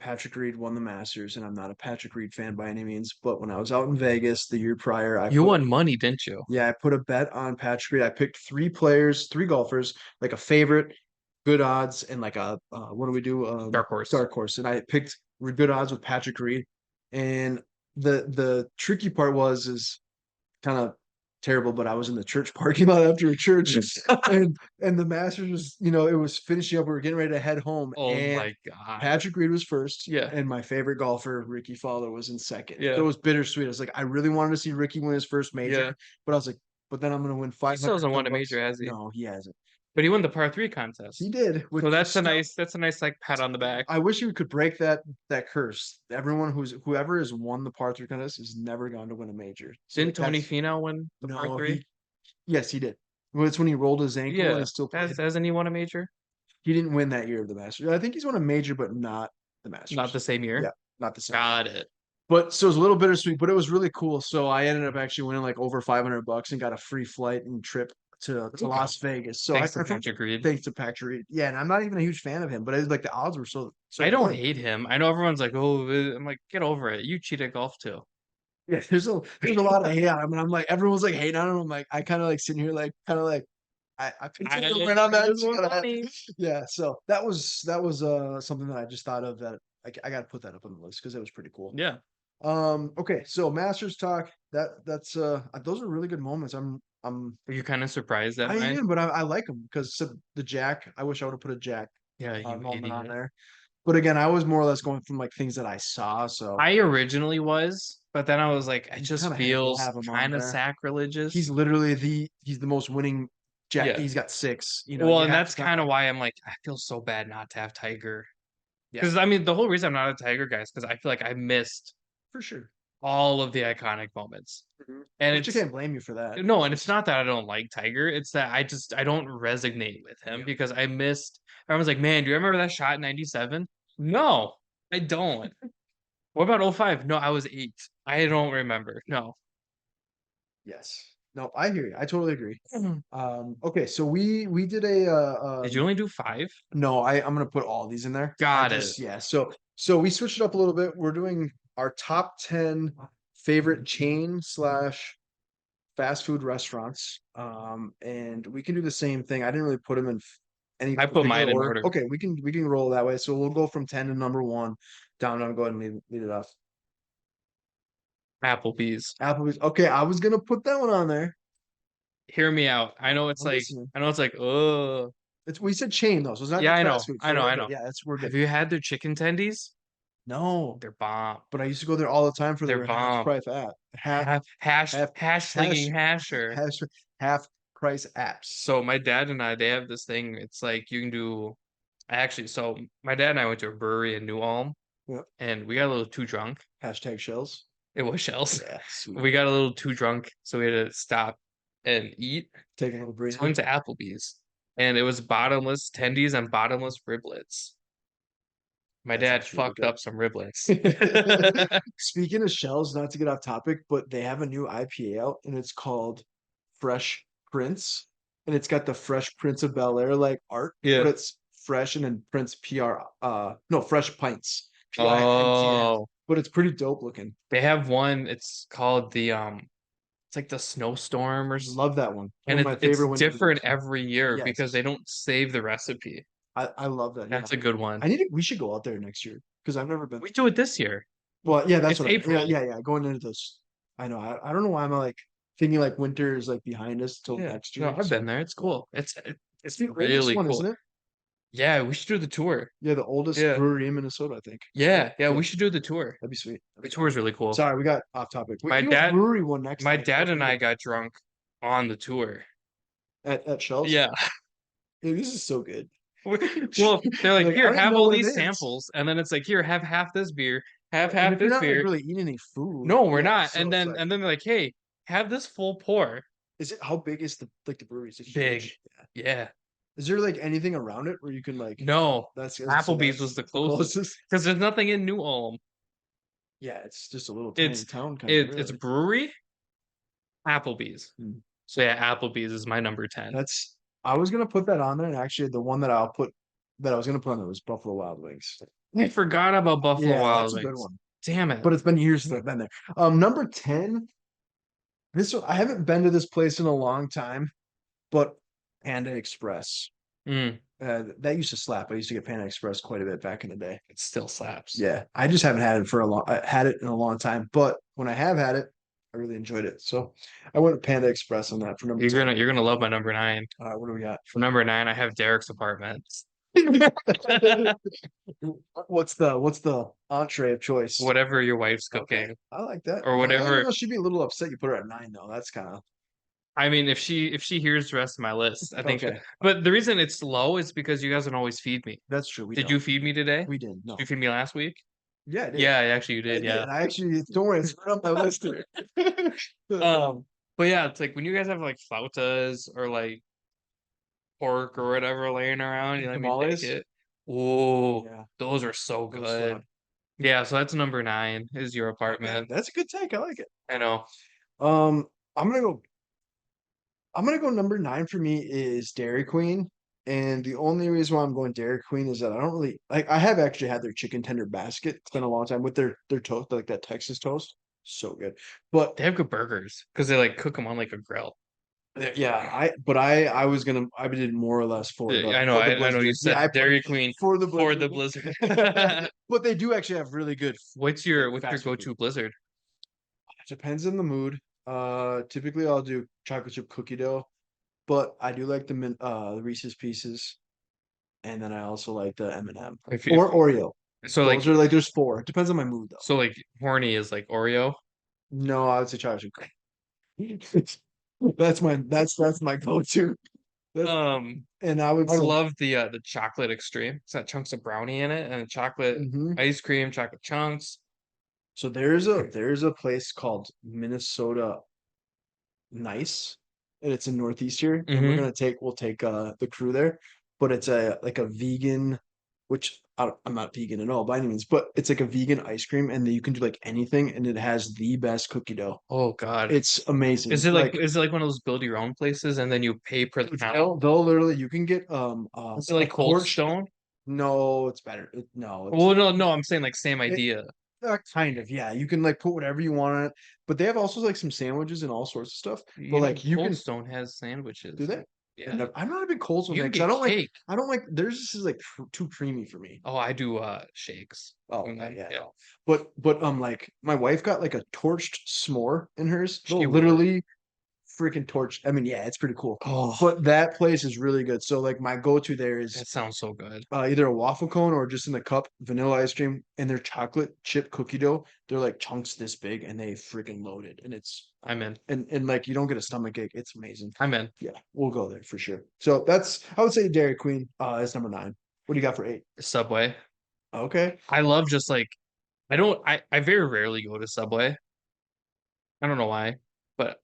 Patrick Reed won the Masters, and I'm not a Patrick Reed fan by any means, but when I was out in Vegas the year prior, You won money, didn't you? I put a bet on Patrick Reed. I picked three players, three golfers, like a favorite, good odds, and like a what do we do? Dark horse. Dark horse. And I picked good odds with Patrick Reed. And the tricky part is kind of terrible, but I was in the church parking lot after a church, and the Masters was, it was finishing up. We were getting ready to head home, Oh and my god. Patrick Reed was first, Yeah. and my favorite golfer, Ricky Fowler, was in second. Yeah. So it was bittersweet. I was like, I really wanted to see Ricky win his first major, Yeah. but I was like, but then I'm going to win 500. He still hasn't won a bucks. major, has he? No, he hasn't. But he won the par 3 contest. He did. So that's a nice like pat on the back. I wish you could break that curse. Whoever has won the par 3 contest has never gone to win a major. So Didn't Tony Finau win the par no, 3? yes, he did. Well, it's when he rolled his ankle and Yeah. he still played. Hasn't he won a major? He didn't win that year of the Masters. I think he's won a major, but not the Masters. Not the same year? Yeah, not the same. Got it. But so it was a little bittersweet, but it was really cool. So I ended up actually winning like over 500 bucks and got a free flight and trip to Las Vegas. So Thanks I to Patrick Reed. Thanks to Patrick Reed. Yeah, and I'm not even a huge fan of him, but it was like the odds were so. I don't hate him. I know everyone's like, "Oh," I'm like, "Get over it. You cheat at golf too." Yeah, there's a lot of hate on him, and I'm like, everyone's like hating on him. I'm like, I kind of like sitting here like kind of like I picked a little bit on that. Yeah, so that was something that I just thought of that I got to put that up on the list because it was pretty cool. Yeah. Okay, so Masters talk. That's those are really good moments. Are you kind of surprised that I night? am, but I like them because the Jack. I wish I would have put a Jack Yeah, you moment on idiot. there. But again, I was more or less going from like things that I saw. So I originally was, but then I was like, it just kinda had to feels have him on kind of there. sacrilegious. he's literally he's the most winning Jack. Yeah. He's got 6. Well, you and have that's to kind of why I'm like, I feel so bad not to have Tiger. Yeah. Because I mean, the whole reason I'm not a Tiger guy is because I feel like I missed for sure. all of the iconic moments. And And you can't blame you for that. no, and it's not that I don't like Tiger. It's that I don't resonate with him Yeah. because I missed. Everyone's like, man, do you remember that shot in '97? No, I don't. What about 05? No, I was 8. I don't remember. No. Yes. No, I hear you. I totally agree. Okay, so we did a Did you only do 5? no, I'm gonna put all these in there. Got it. Yeah. So we switched it up a little bit. We're doing our top 10 favorite chain slash fast food restaurants. And we can do the same thing. I didn't really put them in any. I put mine in order. Okay, we can roll that way. So we'll go from 10 to number 1 down. And go ahead and lead it off. Applebee's. Applebee's. Okay, I was gonna put that one on there. Hear me out. I know it's I'm like listening. oh. We said chain though, so it's not Yeah, just I know. fast food. I know. we're I good. know. Yeah, that's we're good. Have you had their chicken tendies? No, They're bomb. but I used to go there all the time for They're their bomb. half price app. Hash slinging hasher. Half price apps. So my dad and I, they have this thing. It's like you can do. Actually, so my dad and I went to a brewery in New Ulm, Yep. and we got a little too drunk. Hashtag shells. It was shells. Yeah, sweet. We got a little too drunk, so we had to stop and eat. Taking a little breather. So we went to Applebee's, and it was bottomless tendies and bottomless riblets. My dad That's really fucked good. up some riblets. Speaking of shells, not to get off topic, but they have a new IPA out, and it's called Fresh Prince, and it's got the Fresh Prince of Bel-Air like art, Yeah. but it's fresh and then Prince Fresh Pints. Oh, But it's pretty dope looking. they have one. It's called the it's like the snowstorm or something. Love that one. And One of my favorite it's winter different beers. every year Yes. because they don't save the recipe. I love that. That's yeah. a good one. we should go out there next year because I've never been. We do it this year. Well, yeah, that's It's what I April. yeah. Going into this, I know. I don't know why I'm like thinking like winter is like behind us till Yeah. next year. No, I've been there. It's cool. It's the oldest really one, cool. isn't it? Yeah, we should do the tour. Yeah, the oldest Yeah. brewery in Minnesota, I think. Yeah, we should do the tour. That'd be sweet. The tour is really cool. Sorry, we got off topic. We My can do a dad- brewery one next. My time. dad and I got drunk on the tour. at Shells. Yeah. Dude, this is so good. Well, they're like, Like, I here, don't have know all what it these is. samples, and then it's like, here, have half this beer, have And half if you're this not like beer. really eating any food, No, we're yeah. not. So And it's then like, they're like, hey, have this full pour. is it how big is the like the brewery? Is it Big. huge? Yeah. Yeah. Is there like anything around it where you can like? No. So Applebee's was that's the the closest. closest. Because there's nothing in New Ulm. Yeah, it's just a little tiny It's town kind of it's really. brewery, Applebee's. Hmm. So yeah, Applebee's is my number 10. That's I was gonna put that on there, and actually the one that I was gonna put on there was Buffalo Wild Wings. I forgot about Buffalo Yeah, that's Wild a good Wings. one. Damn it. But it's been years since I've been there. Number 10, I haven't been to this place in a long time, but Panda Express. Mm, That used to slap. I used to get Panda Express quite a bit back in the day. it still slaps. Yeah, I just haven't had it for a long. I had it in a long time, but when I have had it, I really enjoyed it. So I went with Panda Express on that for number You're 10. gonna you're gonna love my number 9. All right, what do we got? For number 9, I have Derek's Apartments. What's the entree of choice? Whatever your wife's Okay, cooking I like that. or whatever. She'd be a little upset you put her at 9 though. That's kind of I mean, if she hears the rest of my list, I think. okay. But the reason it's low is because you guys don't always feed me. That's true. Did you feed me today? We didn't. No. Did you feed me last week? Yeah, I did. Yeah, actually you I did. Yeah. did. I actually don't worry. It's right on my list here. But yeah, it's like when you guys have like flautas or like pork or whatever laying around, you let me take Tamales? it. Oh, Yeah, those are so those good. slap. Yeah, so that's number 9 is your Okay, apartment. that's a good take. I like it. I know. Um, I'm gonna go. I'm gonna go number 9 for me is Dairy Queen. And the only reason why I'm going Dairy Queen is that I don't really like I have actually had their chicken tender basket. It's been a long time with their toast, like that Texas toast. So good. But They have good burgers because they like cook them on like a grill. yeah, I was gonna I did more or less for Yeah, the I know. for the I know you Blizzard. said Yeah, I put Dairy Queen for the for the Blizzard. Blizzard. But they do actually have really good What's your fast food. go-to Blizzard? Depends on the mood. Typically I'll do chocolate chip cookie dough, but I do like the Reese's Pieces, and then I also like the M&M If or you, Oreo. so Those like are like there's four. It depends on my mood though. so like horny is like Oreo. No, I would say chocolate chip. That's my go-to. That's, Um, and I would I say love the chocolate extreme. It's got chunks of brownie in it and chocolate mhm. ice cream, chocolate chunks. So there's a place called Minnesota Nice, and it's in Northeast here, and Hmm. we'll take the crew there, but it's a like a vegan, which I'm not vegan at all by any means, but it's like a vegan ice cream, and you can do like anything, and it has the best cookie dough. Oh God. It's amazing. Like Is it like one of those build your own places and then you pay per the pound? they'll literally you can get Is it like Cold torched. Stone? No, it's better. No, it's Well, no, I'm saying like same it, idea. kind of, yeah. You can like put whatever you want on it, but they have also like some sandwiches and all sorts of stuff. But You know, like you Cold can Stone has sandwiches. do that. Yeah. I'm not a big cold one You fan can because I get don't like cake. I don't like theirs. This is like too creamy for me. Oh, I do shakes. Oh Mhm, yeah, yeah. no. But like my wife got like a torched s'more in hers. She They'll would. literally freaking torch. I mean, yeah, it's pretty cool. Oh, But that place is really good. So like my go-to there is that sounds so good. either a waffle cone or just in the cup vanilla ice cream and their chocolate chip cookie dough. They're like chunks this big and they freaking loaded, and it's I'm in. and like you don't get a stomach ache. It's amazing. I'm in. Yeah, we'll go there for sure. So that's I would say Dairy Queen is number 9. What do you got for 8? Subway. Okay, I love just like I very rarely go to Subway. I don't know why, but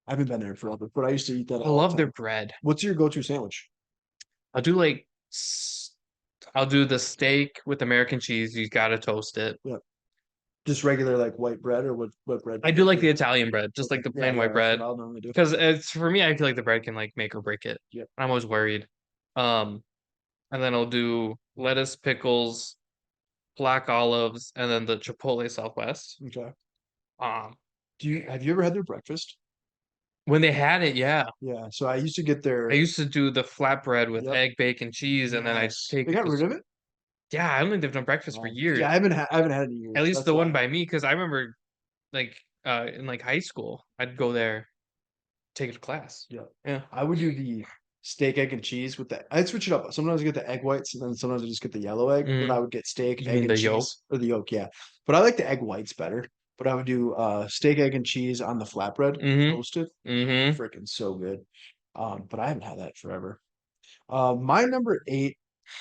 I haven't been there forever, but I used to eat that I all love the their time. bread. What's your go-to sandwich? I'll do like I'll do the steak with American cheese. You gotta toast it. Yeah, just regular like white bread or what bread? I do like the Italian bread, just Okay. like the Yeah, plain yeah, white that's bread. what I'll normally do. Because it's for me, I feel like the bread can like make or break it. Yep. I'm always worried. Um, and then I'll do lettuce, pickles, black olives, and then the Chipotle Southwest. Okay. Um, Have you ever had their breakfast? when they had it, yeah, Yeah. So I used to get I their. used to do the flatbread with Yep. egg, bacon, cheese, and then I Nice. take They got rid this. of it. Yeah, I don't think they've done breakfast for years. Yeah, I haven't had it in years. At least That's the one why. by me, because I remember like in like high school, I'd go there, take it to class. Yeah. Yeah. I would do the steak, egg, and cheese with the. I'd switch it up. Sometimes I get the egg whites, and then sometimes I just get the yellow egg. But Mm. I would get steak, You egg, mean and the yolk? cheese, or the yolk. Yeah, but I like the egg whites better. But I would do steak, egg, and cheese on the flatbread, Mm-hmm. toasted. Mm-hmm. Freaking so good. But I haven't had that forever. My number 8,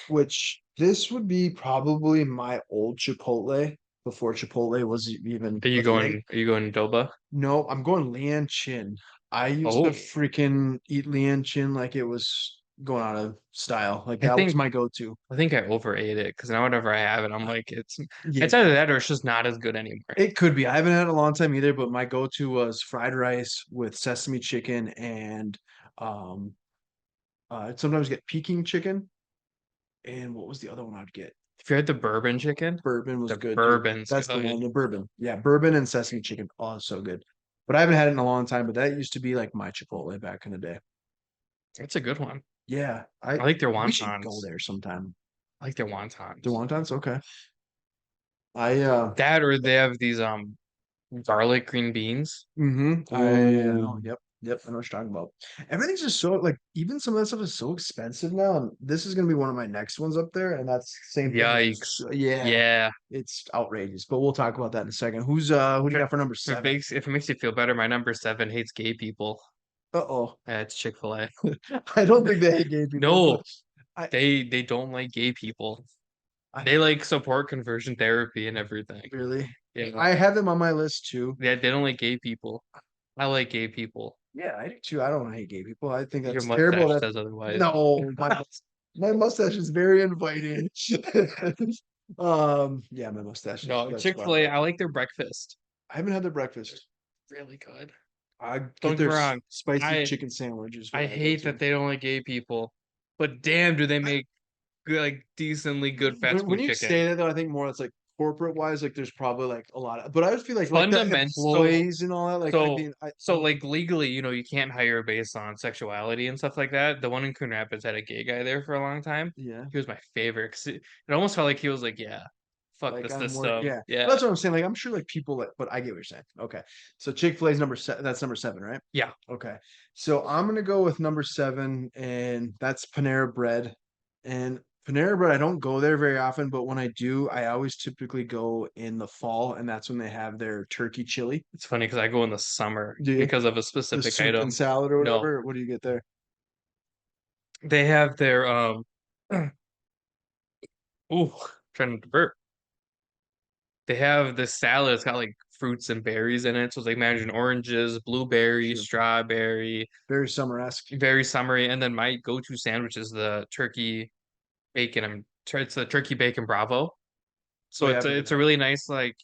which this would be probably my old Chipotle. before Chipotle was even Are you a thing. going? Are you going Doba? No, I'm going Lian Chin. I used to Oh, freaking eat Lian Chin like it was going out of style. Like I that was think my go-to. I think I overate it because now whenever I have it, I'm like, it's Yeah, either that or it's just not as good anymore. it could be. I haven't had it in a long time either, but my go-to was fried rice with sesame chicken and um I'd sometimes get Peking chicken. And what was the other one I'd get? If you had the bourbon chicken, Bourbon was the good too. bourbon's That's the good. one, the bourbon. Yeah, bourbon and sesame chicken. Oh, so good. But I haven't had it in a long time, but that used to be like my Chipotle back in the day. It's a good one. Yeah, I like their we should go wontons. there sometime. I like their The wontons. wontons, okay. I That or they have these garlic green beans. I Ooh. know, yep, I know what you're talking about. Everything's just so like even some of that stuff is so expensive now, and this is gonna be one of my next ones up there, and that's same thing. Yikes. Yeah, Yeah. it's outrageous, but we'll talk about that in a second. Who do you got for number seven? If it makes you feel better, my number seven hates gay people. Uh-oh. It's Chick-fil-A. I don't think they hate gay people, but No, I, they don't like gay people. I They like support conversion therapy and everything. really Yeah. I have them on my list too. They don't like gay people. I like gay people. Yeah, I do too. I don't hate gay people. I think Your that's terrible. mustache That says otherwise. no, my mustache is very inviting. Yeah, my mustache is No, that's fun. Chick-fil-A, I like their breakfast. I haven't had their breakfast. Really good. I Don't get get their me wrong. spicy I chicken sandwiches. I What I go hate to. that they don't like gay people, but damn, do they make good, like decently good fast When food you chicken. say that though, I think more it's like corporate wise, like there's probably like a lot of, but I just feel like the Fundament employees and all that. Like I so mean, so like legally, you can't hire based on sexuality and stuff like that. The one in Coon Rapids had a gay guy there for a long time. yeah. He was my favorite 'cause it almost felt like he was like, yeah, fuck the Like I'm more, system. yeah. Yeah. That's what I'm saying. Like I'm sure like people like, but I get what you're saying. Okay, so Chick-fil-A's number seven. That's number seven, right? Yeah. Okay, so I'm gonna go with number seven, and that's Panera Bread. And Panera Bread, I don't go there very often, but when I do, I always typically go in the fall, and that's when they have their turkey chili. It's funny because I go in the summer Do you because of a the specific soup and item. salad or No, whatever? What do you get there? they have their ooh, trying to burp. They have this salad. It's got like fruits and berries in it. So it's like imagine oranges, blueberry, Sure. strawberry, Very summer-esque. very summery. And then my go-to sandwich is the turkey bacon. It's the turkey bacon bravo. Oh So yeah, I've heard of it's a that really nice like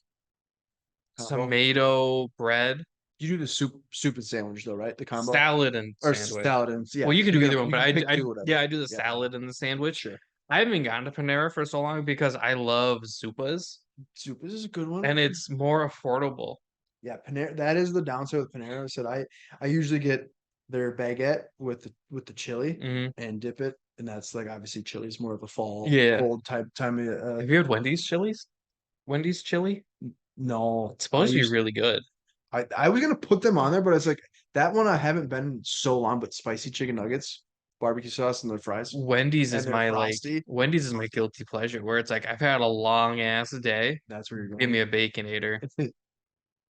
combo. tomato bread You do the soup and sandwich though, right? The combo salad and or sandwich. salad and yeah. Well, you can So do either one, you but can pick I two, whatever. yeah, I do the Yeah, salad and the sandwich. sure. I haven't gone to Panera for so long because I love Zupas Soup is a good one. and it's more affordable. Yeah, Panera. That is the downside with Panera. I said I usually get their baguette with the chili Hmm. and dip it, and that's like obviously chili is more of a fall Yeah. cold type time of. Have you had Wendy's chilies? Wendy's chili? No, It's I supposed to be used really good. I was gonna put them on there, but it's like that one I haven't been in so long. But spicy chicken nuggets, barbecue sauce, and their fries and their frosty. Wendy's is my guilty pleasure where it's like I've had a long ass day. That's where you're Give me going. a baconator.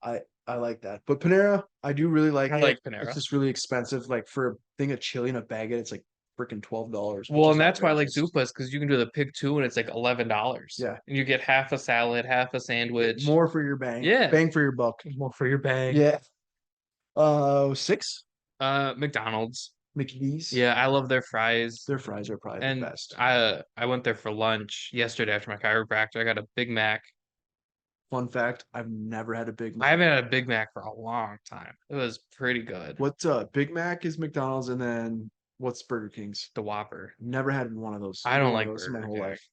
I like that. But Panera, I do really like I it. like It's Panera. just really expensive. Like for a thing of chili and a baguette, it's like freaking $12, which Well, is and that's why I like outrageous. Zupas because you can do the pick two and it's like $11. Yeah. And you get half a salad, half a Yeah, sandwich. more for your bang. Yeah. Bang for your buck. More for your bag. Yeah. Six McDonald's. McDee's. Yeah, I love their fries. Their fries are probably the And best. I went there for lunch yesterday after my chiropractor. I got a Big Mac. Fun fact, I've never had a Big I Mac. haven't had a Big Mac for a long time. It was pretty good. What's Big Mac is McDonald's, and then what's Burger King's? The Whopper. Never had one of those. I Either don't one of like those in my Burger whole King. life.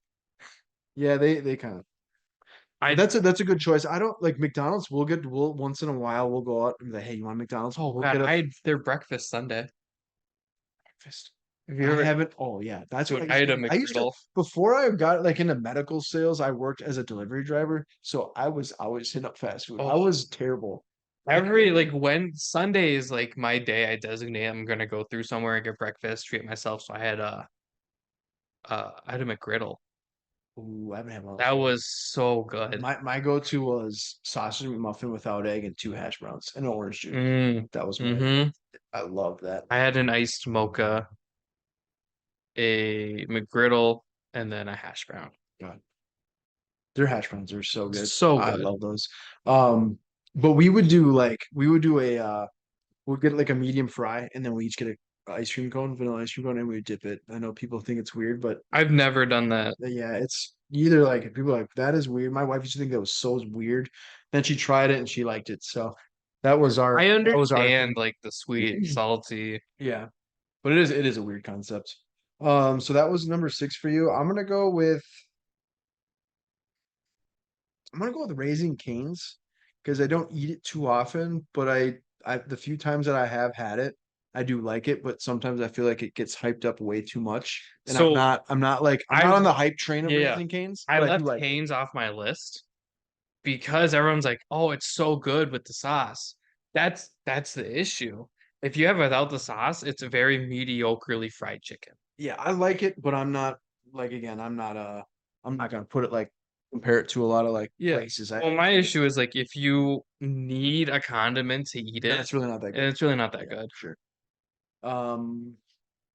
Yeah, they kind of. But I that's a good choice. I don't like McDonald's. We'll once in a while we'll go out and be like, hey, you want McDonald's? oh We'll god, get a I had their breakfast Sunday. breakfast. Have you I ever haven't. Oh yeah, that's what dude, I had a I used to McGriddle. before I got like into medical sales. I worked as a delivery driver, so I was always hitting up fast food. I Oh, was terrible. every like when Sunday is like my day I designate I'm gonna go through somewhere and get breakfast, treat myself. So I had a McGriddle. Ooh, I haven't had one of those That in a while. was so good. My go to was sausage McMuffin without egg and two hash browns and an orange juice. Mm, That was my. mm-hmm. I love that. I had an iced mocha, a McGriddle, and then a hash brown. God. Their hash browns are so good. So I good. love those. But we would do we'll get like a medium fry, and then we each get a ice cream cone, vanilla ice cream cone, and we dip it. I know people think it's weird, but I've never done that. yeah, it's either like people are like that is weird. My wife used to think that was so weird. Then she tried it and she liked it. So I that was our understand thing. like the sweet, salty. Yeah, but it is a weird concept. So that was number 6 for you. I'm gonna go with Raising Cane's because I don't eat it too often, but I the few times that I have had it, I do like it, but sometimes I feel like it gets hyped up way too much. And I'm So not I'm not like I'm I not on the hype train of yeah, Raising Cane's, I but I do left like it. Hanes off my list because everyone's like, "Oh, it's so good with the sauce." That's the issue. If you have it without the sauce, it's a very mediocrely fried chicken. Yeah, I like it, but I'm not like again, I'm not gonna put it like compare it to a lot of like Yeah. places. Well, my issue is like if you need a condiment to eat Then it, it's really not that and good. it's really not that Yeah, good. sure. Um,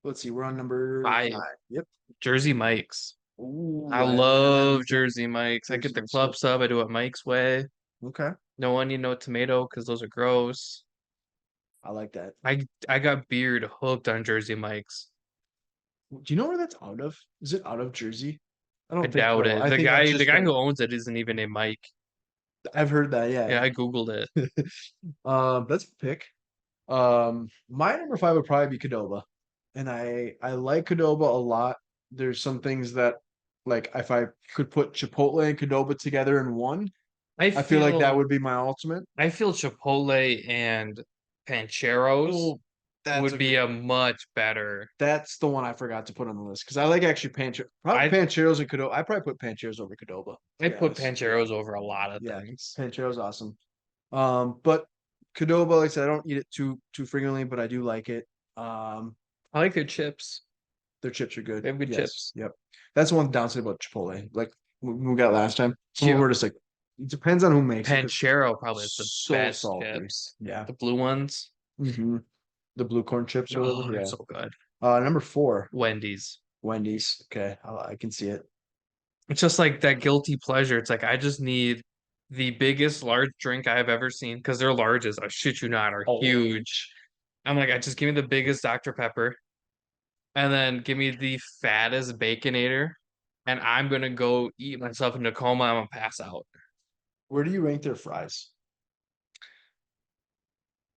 let's see, we're on number Five, 5. Yep. Jersey Mike's. I Ooh, I haven't had that love before. Jersey Mike's. I get Jersey the Mike's club good. sub. I do it Mike's way. Okay, No onion, no tomato, because those are gross. I like that. I got beard hooked on Jersey Mike's. Do you know where that's out of? Is it out of Jersey? I I don't think doubt so. it. I think that's The just guy like who owns it isn't even a Mike. I've heard that. Yeah, Yeah, I Googled it. yeah. That's a pick. My number 5 would probably be Qdoba, and I like Qdoba a lot. There's some things that like if I could put Chipotle and Qdoba together in one, I I feel like that feel would be my ultimate. I feel Chipotle and Pancheros Oh, that's would a be good a one. much better. That's the one I forgot to put on the list because I like actually probably I Pancheros and Qdoba. I probably put Pancheros over Qdoba, to I be put honest. Pancheros over a lot of Yeah, things. Pancheros awesome. But Qdoba, like I said, I don't eat it too frequently, but I do like it. Um, I like their chips. their chips are They good. have good Yes, chips. yep. That's one downside about Chipotle. Like we got last time, some of them Yeah. were just like it depends on who makes it because Panchero probably has the so best salty. chips. Yeah. The blue ones. The blue corn chips or Oh, whatever. they're Yeah. so good. Number 4, Wendy's. Wendy's. Okay, I can see it. It's just like that guilty pleasure. It's like I just need the biggest large drink I've ever seen because their larges, I shit you not, are Oh, huge. I'm like, I just give me the biggest Dr. Pepper and then give me the fattest Baconator, and I'm gonna go eat myself in a coma. I'm gonna pass out where do you rank their fries?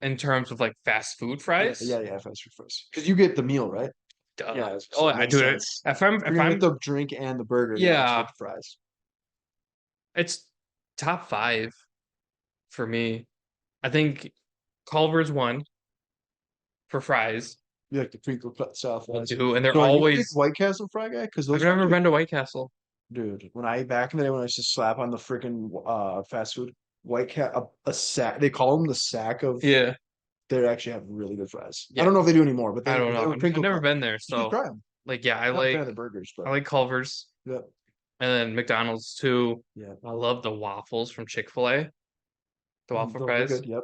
in terms of like fast food Yeah, fries. yeah, yeah. Fast food fries because you get the meal, right? Duh. Yeah, Oh, so it I makes do it. sense. If I'm If you're if gonna get I'm the drink and the burger, you got to yeah, get the fries. it's top five for me. I think Culver's one for fries. You like the crinkle cut style I fries. do, and they're So are you a big always. White Castle fry guy? Because I've those fries never are been to White Castle. dude. When I back in the day when I used to slap on the freaking fast food White Cat a sack. They call them the sack of. Yeah, They actually have really good fries. I yeah. don't know if they do anymore, but I don't they know. were I've crinkle never cut. been there, You should so try them. like, yeah, I'm not a fan of the burgers, I but like Culver's, yeah, and then McDonald's too. yeah. I love the waffles from Chick-fil-A, the waffle Those are fries. good. Yep.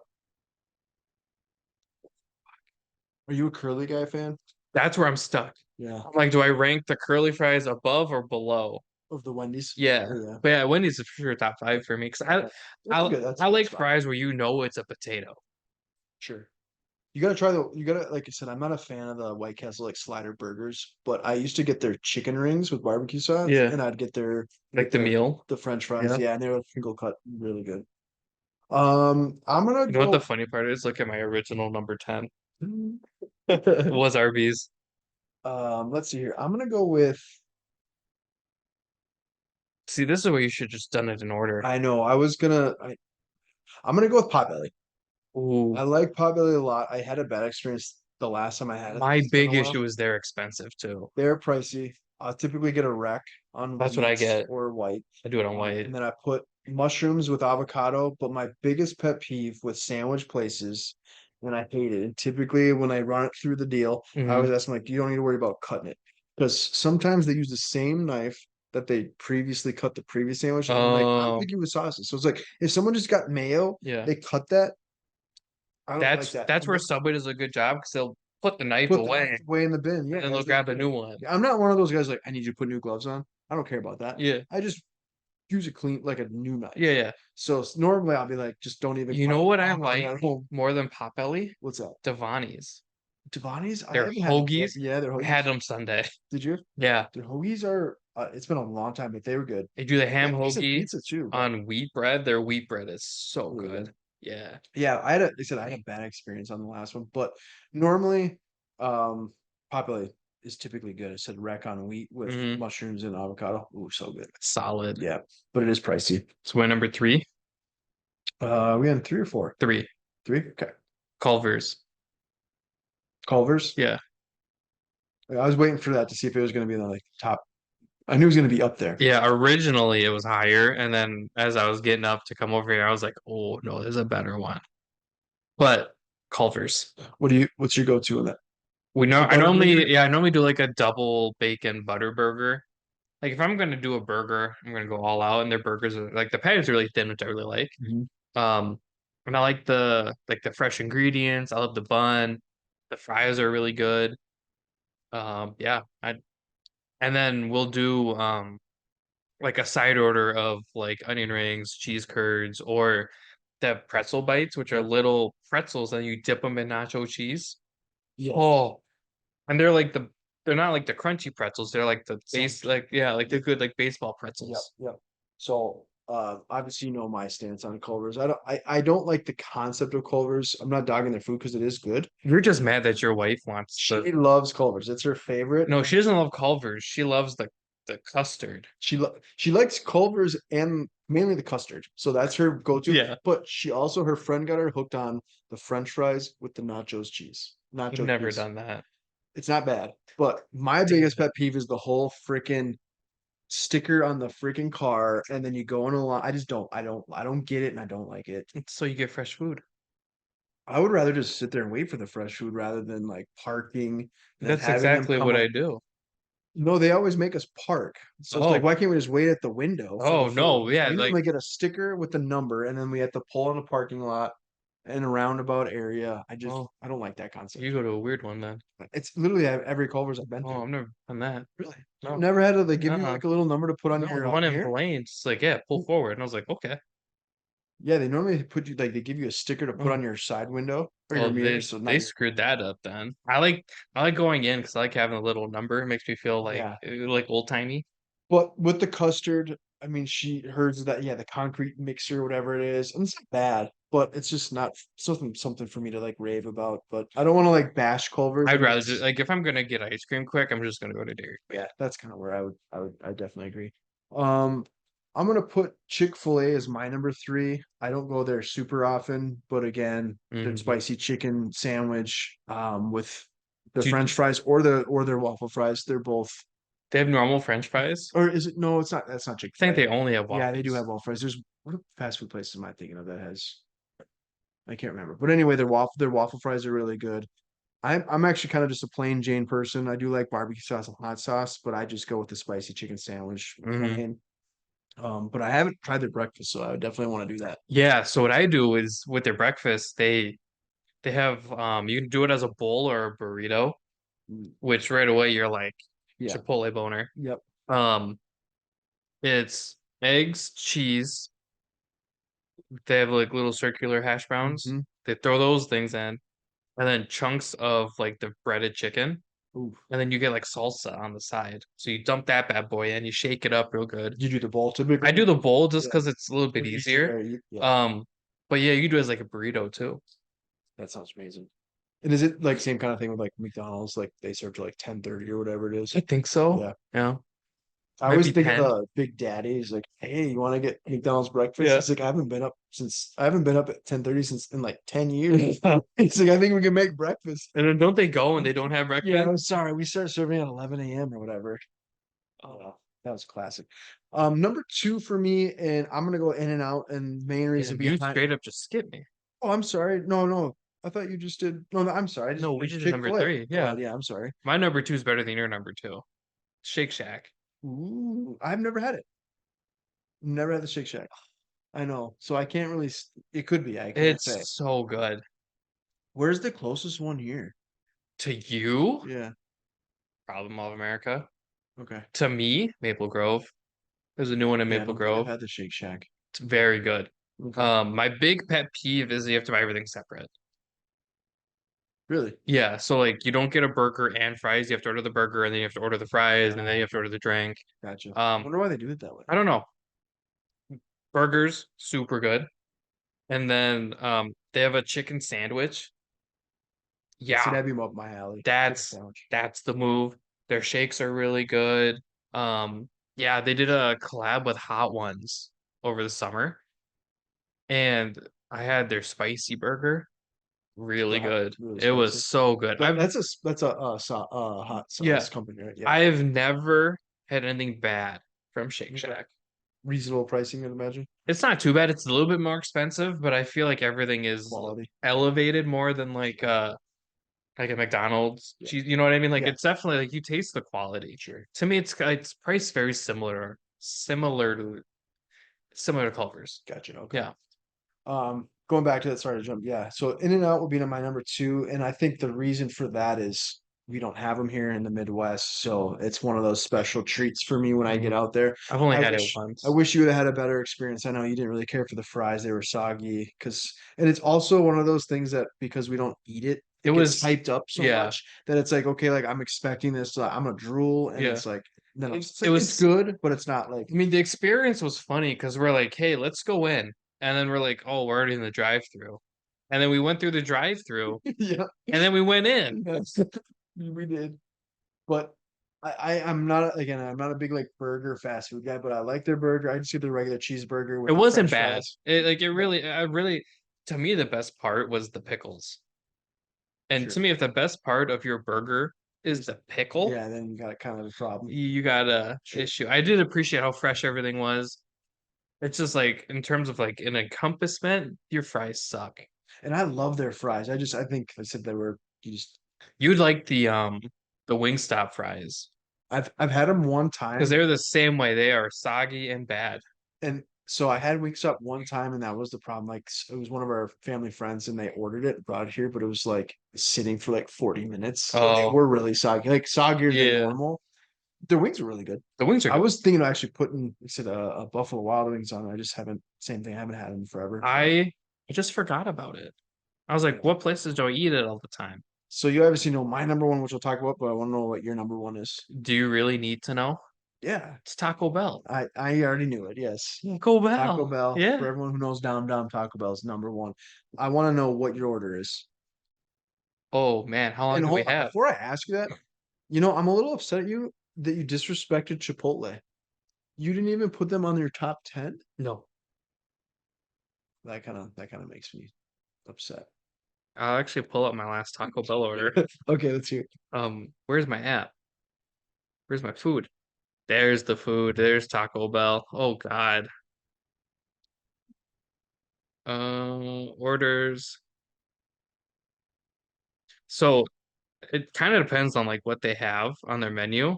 Are you a curly guy fan? That's where I'm stuck. Yeah. I'm like, do I rank the curly fries above or below? Of the Wendy's. Yeah, Yeah. but yeah, Wendy's is for sure top five for me because Okay. That's I good. That's a I good like spot. fries where you know it's a potato. Sure. You gotta try you gotta, like I said, I'm not a fan of the White Castle like slider burgers, but I used to get their chicken rings with barbecue sauce Yeah, and I'd like get the meal. the French fries. Yeah. Yeah, and they were crinkle cut really good. I'm gonna You know what the go. funny part is? Look at my original number 10. It was Arby's. Let's see here. I'm gonna go with See, this is where you should just done it in order. I know I'm gonna go with Potbelly. I Ooh, like Potbelly a lot. I had a bad experience the last time I had it. my It's been a big while. issue is they're expensive too. They're pricey. I typically get a rack on That's what I wheat get. or white. I do it on white. And then I put mushrooms with avocado. But my biggest pet peeve with sandwich places, and I hate it. And typically when I run it through the deal, I Hmm. always ask them like, you don't need to worry about cutting it. Because sometimes they use the same knife that they previously cut the previous sandwich. And I'm like, I'm Oh, picky with sauces. So it's like if someone just got mayo, yeah. they cut that. I don't like that. That's where Subway does a good job because they'll put the knife Put the knife away away in the bin. Yeah, and then they'll as they grab a should. new one. I'm not one of those guys like I need you to put new gloves on. I don't care about that. Yeah. I just use a clean like a new knife. Yeah, yeah. So normally I'll be like, just don't even. You know what I I'm like at home. more than Potbelly? What's that? Devani's. Devani's? I They're haven't had them yet. hoagies. Yeah, they're Had hoagies. them Sunday. Did you? Yeah. Their hoagies are. It's been a long time, but they were good. They do the They ham have decent hoagie pizza too. But on wheat bread. Their wheat bread is so really good. good. Yeah. Yeah, I had a. They said I had a bad experience on the last one, but normally, Populi is typically good. It said wreck on wheat with Hmm. mushrooms and avocado. Ooh, so good. Solid. Yeah, but it is pricey. So my number three, We had three or four. three, Three. Okay. Culver's. Culver's. Yeah. I was waiting for that to see if it was going to be in the like top. I knew it was going to be up there. Yeah. Originally it was higher. And then as I was getting up to come over here, I was like, oh no, there's a better one. But Culver's. What's your go-to in that? We know The I butter burger? normally, yeah, I normally do like a double bacon butter burger. Like if I'm gonna do a burger, I'm gonna go all out, and their burgers are like the patties are really thin, which I really like. Mhm. Um, and I like the fresh ingredients. I love the bun. The fries are really good. Yeah, I and then we'll do like a side order of like onion rings, cheese curds, or the pretzel bites, which are Yeah. little pretzels, and you dip them in nacho cheese. Yes. Oh, and they're not like the crunchy pretzels. They're like the base, Soft. like yeah, like the good like baseball Yep. pretzels. Yep. So, obviously, you know my stance on Culver's. I don't like the concept of Culver's. I'm not dogging their food because it is good. You're just mad that your wife wants the She loves Culver's. It's her favorite. No, she doesn't love Culver's. She loves the custard. She likes Culver's and mainly the custard. So that's her go-to. Yeah. But her friend got her hooked on the French fries with the nachos cheese. I've Nacho never cheese. done that. It's not bad. But my Damn biggest it. pet peeve is the whole freaking sticker on the freaking car, and then you go in a line. I don't get it, and I don't like it. So you get fresh food. I would rather just sit there and wait for the fresh food rather than like parking and then That's having them exactly come what up. I do. No, they always make us park. So it's like, Oh, why can't we just wait at the window for the oh food? no, yeah, We like normally get a sticker with the number, and then we have to pull in a parking lot in a roundabout area. oh, I don't like that concept. you go to a weird one then. It's literally every Culver's I've been Oh, to. I've never done that. Really, you've No, never had to they give you uh-uh. like a little number to put on No, the your one in here? Blaine, it's like, yeah, pull forward. And I was like, okay. Yeah, they normally put you like they give you a sticker to put Oh, on your side window or your well, mirror, so now they you're screwed that up then. I like going in because I like having a little number. It makes me feel yeah. like old timey. But with the custard, I mean, she hers that yeah, the concrete mixer, whatever it is, and it's not bad, but it's just not something for me to like rave about. But I don't want to like bash Culver's. I I'd mean, rather just it's like if I'm gonna get ice cream quick, I'm just gonna go to Dairy Queen. yeah, that's kind of where I definitely agree. Um, I'm gonna put Chick-fil-A as my number three. I don't go there super often, but again, the Mhm. spicy chicken sandwich, with the Do French fries or their waffle fries, they're both. they have normal French fries? Or is it? No, it's not. That's not I think Chick-fil-A. they only have Yeah, they do have waffles. waffle fries. There's what fast food places am I thinking of that has? I can't remember. But anyway, their waffle fries are really good. I'm actually kind of just a plain Jane person. I do like barbecue sauce and hot sauce, but I just go with the spicy chicken sandwich Hmm. plain. But I haven't tried their breakfast, so I would definitely want to do that. Yeah, so what I do is with their breakfast, they have you can do it as a bowl or a burrito, Mm, which right away you're like yeah. Chipotle boner. Yep. Um, it's eggs, cheese. They have like little circular hash browns. Hmm. They throw those things in, and then chunks of like the breaded chicken, Ooh. and then you get like salsa on the side. So you dump that bad boy in, you shake it up real good. You do the bowl I typically? do the bowl just Yeah. because it's a little bit They're easier. easier. Yeah. Um, but yeah, you do it as like a burrito too. That sounds amazing. And is it like same kind of thing with like McDonald's? Like they serve to like 10:30 or whatever it is? I think so. Yeah. Yeah, I might always be think of 10. the Big Daddy. He's like, "Hey, you want to get McDonald's breakfast?" Yeah. He's like, I haven't been up at 10:30 since in like 10 years." He's like, "I think we can make breakfast." And then don't they go and they don't have Yeah, breakfast? I'm sorry. We start serving at 11 a.m. or whatever. Oh, that was classic. Number two for me, and I'm gonna go In and Out, and main reason Damn, you behind. straight up just skipped me. Oh, I'm sorry. No, no. I thought you just did. No, no. I'm sorry. I just No, we it's just did number Chick-fil-A. three. Yeah. God, yeah. I'm sorry. My number two is better than your number two. Shake Shack. Ooh, I've never had it. Never had the Shake Shack. I know. So I can't really. It could be. I can't say. It's so good. Where's the closest one here? To you, Yeah. Problem of America. Okay. To me, Maple Grove. There's a new one in Yeah, I Maple don't think I've Grove. had the Shake Shack. It's very good. Okay. My big pet peeve is you have to buy everything separate. Really? Yeah, so like you don't get a burger and fries. You have to order the burger and then you have to order the fries and then you have to order the drink. Gotcha. I Um, wonder why they do it that way. I don't know. Burgers, super good. And then they have a chicken sandwich. Yeah, see, Yeah, that'd be up my alley. Chicken that's sandwich. that's the move. Their shakes are really good. Yeah, they did a collab with Hot Ones over the summer, and I had their spicy burger. Really good. Really It was spicy. so good. That's a hot Yeah, sauce company, right? Yeah. I've never had anything bad from Shake Okay. Shack. Reasonable pricing, I'd imagine. It's not too bad. It's a little bit more expensive, but I feel like everything is Quality. elevated more than like a McDonald's Yeah. cheese. You know what I mean? Like Yeah. it's definitely like you taste the quality. Sure. To me, it's priced very similar to Culver's. Gotcha. Okay. Yeah. Going back to that, sorry to jump. Yeah. So In-N-Out will be my number two. And I think the reason for that is we don't have them here in the Midwest. So it's one of those special treats for me when I get out there. I've only I had it wish I once. wish you would have had a better experience. I know you didn't really care for the fries, they were soggy. And it's also one of those things that because we don't eat it, It it gets was hyped up so yeah, much that it's like, okay, like I'm expecting this, I'm gonna drool, and yeah. it's like no, It, it's it like it's was good, but it's not like I mean the experience was funny because we're like, hey, let's go in. And then we're like, oh, we're already in the drive-through. And then we went through the drive-through yeah. and then we went in. Yes, we did. But I'm not again, I'm not a big like burger fast food guy, but I like their burger. I just get the regular cheeseburger It with the wasn't French bad. fries. It really I really to me the best part was the pickles. And Sure. to me, if the best part of your burger is the pickle, Yeah, then you got kind of a problem. you got a Sure. issue. I did appreciate how fresh everything was. It's just like in terms of like an encompassment, your fries suck. And I love their fries. I think I said they were you just You'd like the Wingstop fries I've had them one because time. they're the same way. They are soggy and bad. And so I had Wingstop one time, and that was the problem. Like it was one of our family friends, and they ordered it, brought it here, but it was like sitting for like 40 minutes. So they Oh, were really soggy, like soggier than yeah. normal. Their wings were really good. The wings are I good. was thinking of actually putting, I said, a Buffalo Wild Wings on. I just haven't, same thing. I haven't had them forever. I just forgot about it. I was like, what places do I eat it all the time? So you obviously know my number one, which we'll talk about, but I want to know what your number one is. Do you really need to know? Yeah, It's Taco Bell. I already knew it. Yes. Taco Taco Bell. Bell. For Yeah. everyone who knows Dom, Taco Bell is number one. I want to know what your order is. Oh man, how long And do we hold on, have? before I ask you that, I'm a little upset at you that you disrespected Chipotle. You didn't even put them on your top 10. No. That kind of makes me upset. I'll actually pull up my last Taco Bell order. Okay, let's hear it. Where's my app? Where's my food? There's the food. There's Taco Bell. Oh God. Orders. So it kind of depends on like what they have on their menu,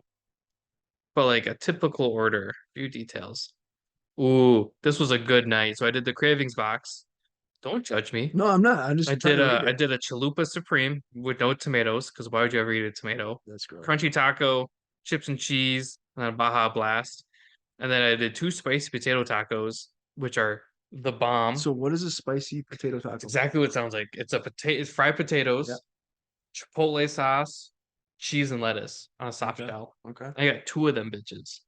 but like a typical order, view details. Ooh, this was a good night. So I did the cravings box. Don't judge me. No, I'm not. I'm I just trying did to a read I it. did a chalupa supreme with no tomatoes because why would you ever eat a tomato? That's gross. Crunchy taco, chips and cheese, and then a Baja Blast. And then I did two spicy potato tacos, which are the bomb. So what is a spicy potato It's taco? exactly what it sounds like. It's fried Yeah. potatoes, chipotle sauce, cheese and lettuce on a soft Okay. shell. Okay. I got two of them bitches.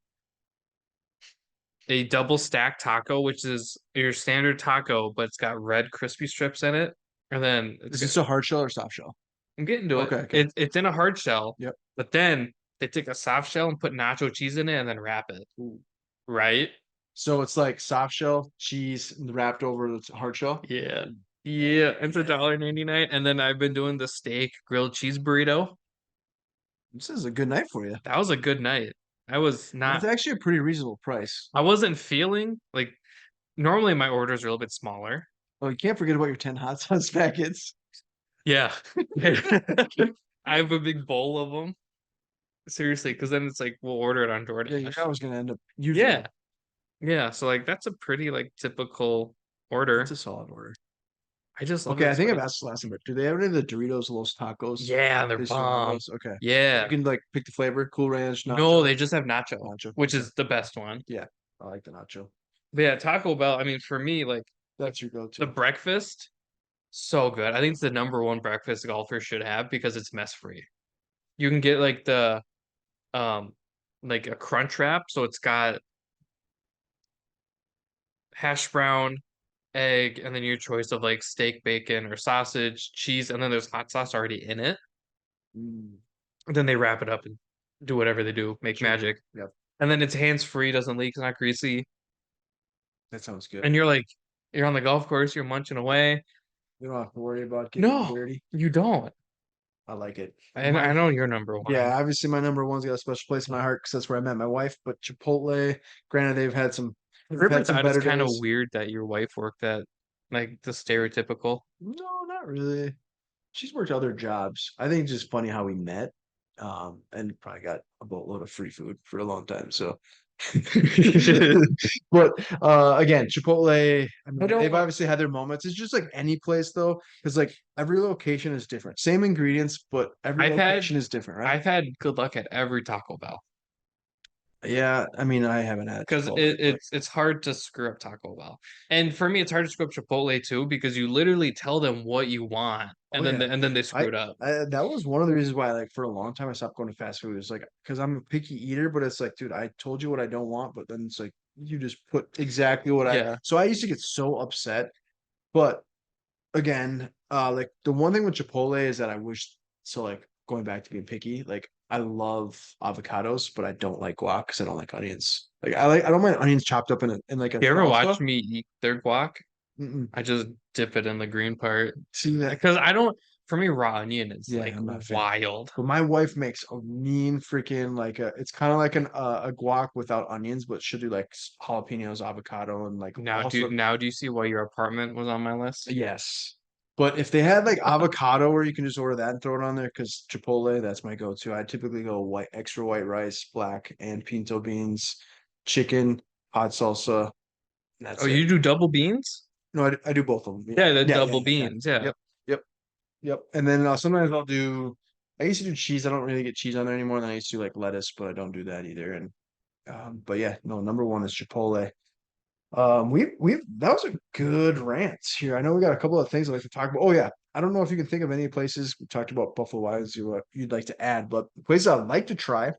A double stack taco, which is your standard taco, but it's got red crispy strips in it. And then Is this a hard shell or soft shell? I'm getting to it. Okay. Okay. It's in a hard shell, Yep. but then they take a soft shell and put nacho cheese in it and then wrap it. Ooh. Right? So it's like soft shell, cheese wrapped over the hard shell. Yeah. Yeah. It's $1.99. And then I've been doing the steak grilled cheese burrito. This is a good night for you. That was a good night. That's actually a pretty reasonable price. I wasn't feeling like normally my orders are a little bit smaller. Oh, you can't forget about your 10 hot sauce packets. Yeah. I have a big bowl of them. Seriously, because then it's like we'll order it on Yeah, you're DoorDash. always gonna end up usually. Yeah. Yeah. So like that's a pretty like typical order. It's a solid order. I just love Okay, I that think I've spice. asked the last number. Do they have any of the Doritos Los Tacos? Yeah, they're They still have bomb. those? Okay. Yeah. You can like pick the flavor, Cool Ranch, No, nacho, they just have nacho, nacho. which Okay. is the best one. Yeah. I like the nacho. But yeah, Taco Bell. I mean, for me, like That's your the go-to. breakfast, so good. I think it's the number one breakfast golfers should have because it's mess free. You can get um like a crunch wrap, so it's got hash brown, egg, and then your choice of like steak, bacon, or sausage, cheese, and then there's hot sauce already in it. Mm, And then they wrap it up and do whatever they do, make sure. magic. Yep. And then it's hands free, doesn't leak, it's not greasy. That sounds good. And you're on the golf course, you're munching away. You don't have to worry about getting No, dirty. you don't. I like it. And I My know you're number one. Yeah, obviously my number one's got a special place in my heart because that's where I met my wife. But Chipotle, granted, they've Ever had some thought it's better kind of days. weird that your wife worked at like the stereotypical? No, not really. She's worked other jobs. I think it's just funny how we met. And probably got a boatload of free food for a long time. So, but again, Chipotle, I I mean, they've don't obviously had their moments. It's just like any place though, because like every location is different. Same ingredients, but every I've had location is different, right? I've had good luck at every Taco Bell Yeah, I mean, I haven't had because Chipotle, but it's hard to screw up Taco Bell. And for me, it's hard to screw up Chipotle too because you literally tell them what you want oh and then yeah. they screw it up. That was one of the reasons why, like, for a long time, I stopped going to fast food. It's like, because I'm a picky eater, but it's like, dude, I told you what I don't want, but then it's like, you just put exactly what I. Yeah. So I used to get so upset. But again, like the one thing with Chipotle is that I wish. So like going back to being picky, like I love avocados, but I don't like guac because I don't like onions. I don't mind onions chopped up in like a You ever salsa. watch me eat their guac? Mm-mm. I just dip it in the green part See that? because I don't. For me, raw onion is Yeah, like I'm not a fan. wild. But my wife makes a mean freaking like it's kind of like a guac without onions, but she'll do like jalapenos, avocado, and like Now also do you see why your apartment was on my list? yes. But if they had like avocado where you can just order that and throw it on there, because Chipotle, that's my go-to. I typically go white, extra white rice, black and pinto beans, chicken, hot salsa, and Oh, that's it. you do double beans? No, I do both of them. Yeah, Yeah, the yeah, yeah, double yeah, yeah. beans. Yeah. Yep, yep, yep. And then sometimes I'll do. I used to do cheese. I don't really get cheese on there anymore. Then I used to do like lettuce, but I don't do that either. And but yeah, no, number one is Chipotle. We that was a good rant here. I know we got a couple of things I'd like to talk about. Oh yeah, I don't know if you can think of any places we talked about Buffalo Wild Wings you'd like to add, but places I'd like to try.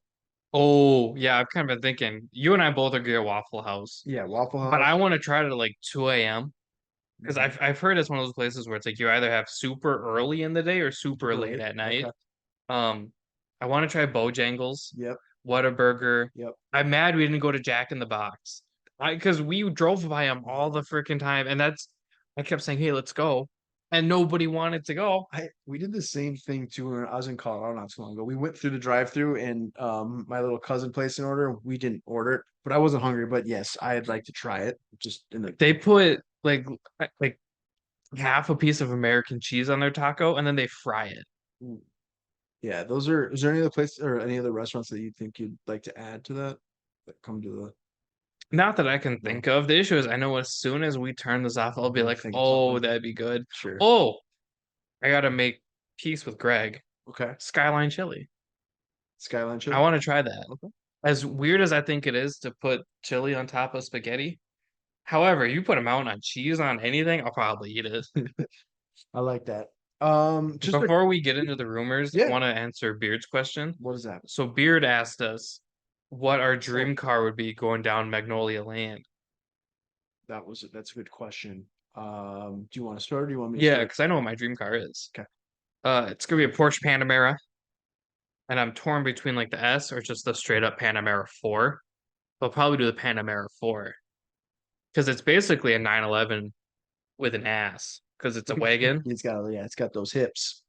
Oh, yeah, I've kind of been thinking. You and I both agree at Waffle House, Yeah, Waffle but I House. want to try it at like 2 a.m. because Mhm. I've heard it's one of those places where it's like you either have super early in the day or super Super late late. at Okay. night. Um, I want to try Bojangles, Yep. Whataburger. Yep. I'm mad we didn't go to Jack in the Box. I because we drove by them all the freaking time, and I kept saying, "Hey, let's go," and nobody wanted to go. We did the same thing too when I was in Colorado not too long ago. We went through the drive-through and my little cousin placed an order. We didn't order it, but I wasn't hungry. But yes, I'd like to try it. Just in the They put like half a piece of American cheese on their taco, and then they fry it. yeah, those are. Is there any other place or any other restaurants that you think you'd like to add to that come to the Not that I can no? think of. The issue is I know as soon as we turn this off, I'll be You'll like, think of oh, something. that'd be good. Sure. Oh, I gotta make peace with Greg. Okay. Skyline chili. Skyline I chili. want to try that. Okay. As weird as I think it is to put chili on top of spaghetti. However, you put a mountain on cheese on anything, I'll probably eat it. I like that. Just like Before we get into the rumors, I yeah. want to answer Beard's question. What is that? So Beard asked us what our Oh, dream car would be going down Magnolia Lane. that's a good question. Do you want to start or do you want me to Yeah, start? because I know what my dream car is. Okay. It's gonna be a Porsche Panamera, and I'm torn between like the S or just the straight up Panamera 4. I'll probably do the Panamera 4 because it's basically a 911 with an ass because it's a wagon, It's got those hips.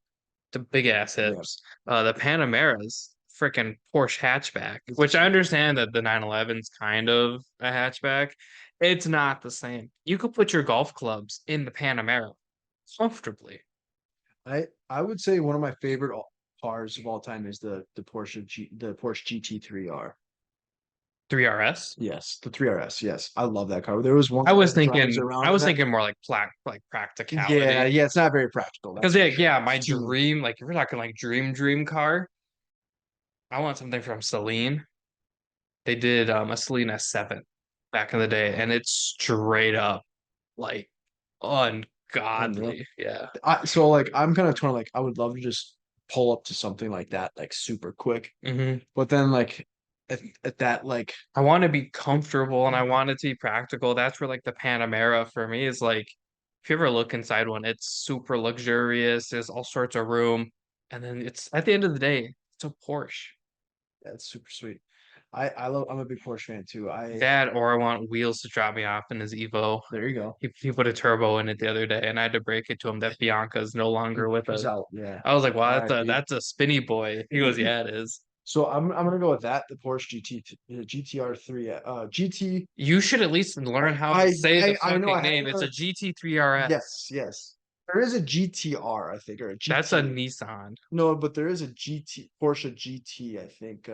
the big ass Yeah. hips. The Panamera's freaking Porsche hatchback, which I understand that the 911's kind of a hatchback. It's not the same. You could put your golf clubs in the Panamera comfortably. I would say one of my favorite cars of all time is the Porsche GT3R. 3RS. Yes, the 3RS. Yes, I love that car. There was one guy that drives I around in was that. thinking more like Yeah, practicality. yeah, it's not very practical. Because That's for yeah, sure. yeah, It's my too. dream, like if we're talking like dream car, I want something from Celine. They did a Celine S7. back in the day, and it's straight up like Unreal. ungodly. Yeah. So like I'm kind of torn. Like I would love to just pull up to something like that, like super quick. Hmm. But then like at that like I want to be comfortable and I want it to be practical. That's where like the Panamera for me is like, if you ever look inside one, it's super luxurious. There's all sorts of room, and then it's at the end of the day, it's a Porsche. that's super sweet. I love I'm a big Porsche fan too. That or I want wheels to drop me off in his Evo. There you go. He put a turbo in it the other day, and I had to break it to him that Bianca's no longer with He's us. out. Yeah. I was like, "Wow, RIP. that's a spinny boy." He goes, "Yeah, it is." So I'm gonna go with that, the Porsche GTR 3 GT. You should at least learn how to say the I know fucking I have name. It's to a GT3 RS. yes, yes. There is a GTR, I think, or a That's a GT. Nissan, No, but there is a GT Porsche GT, I think.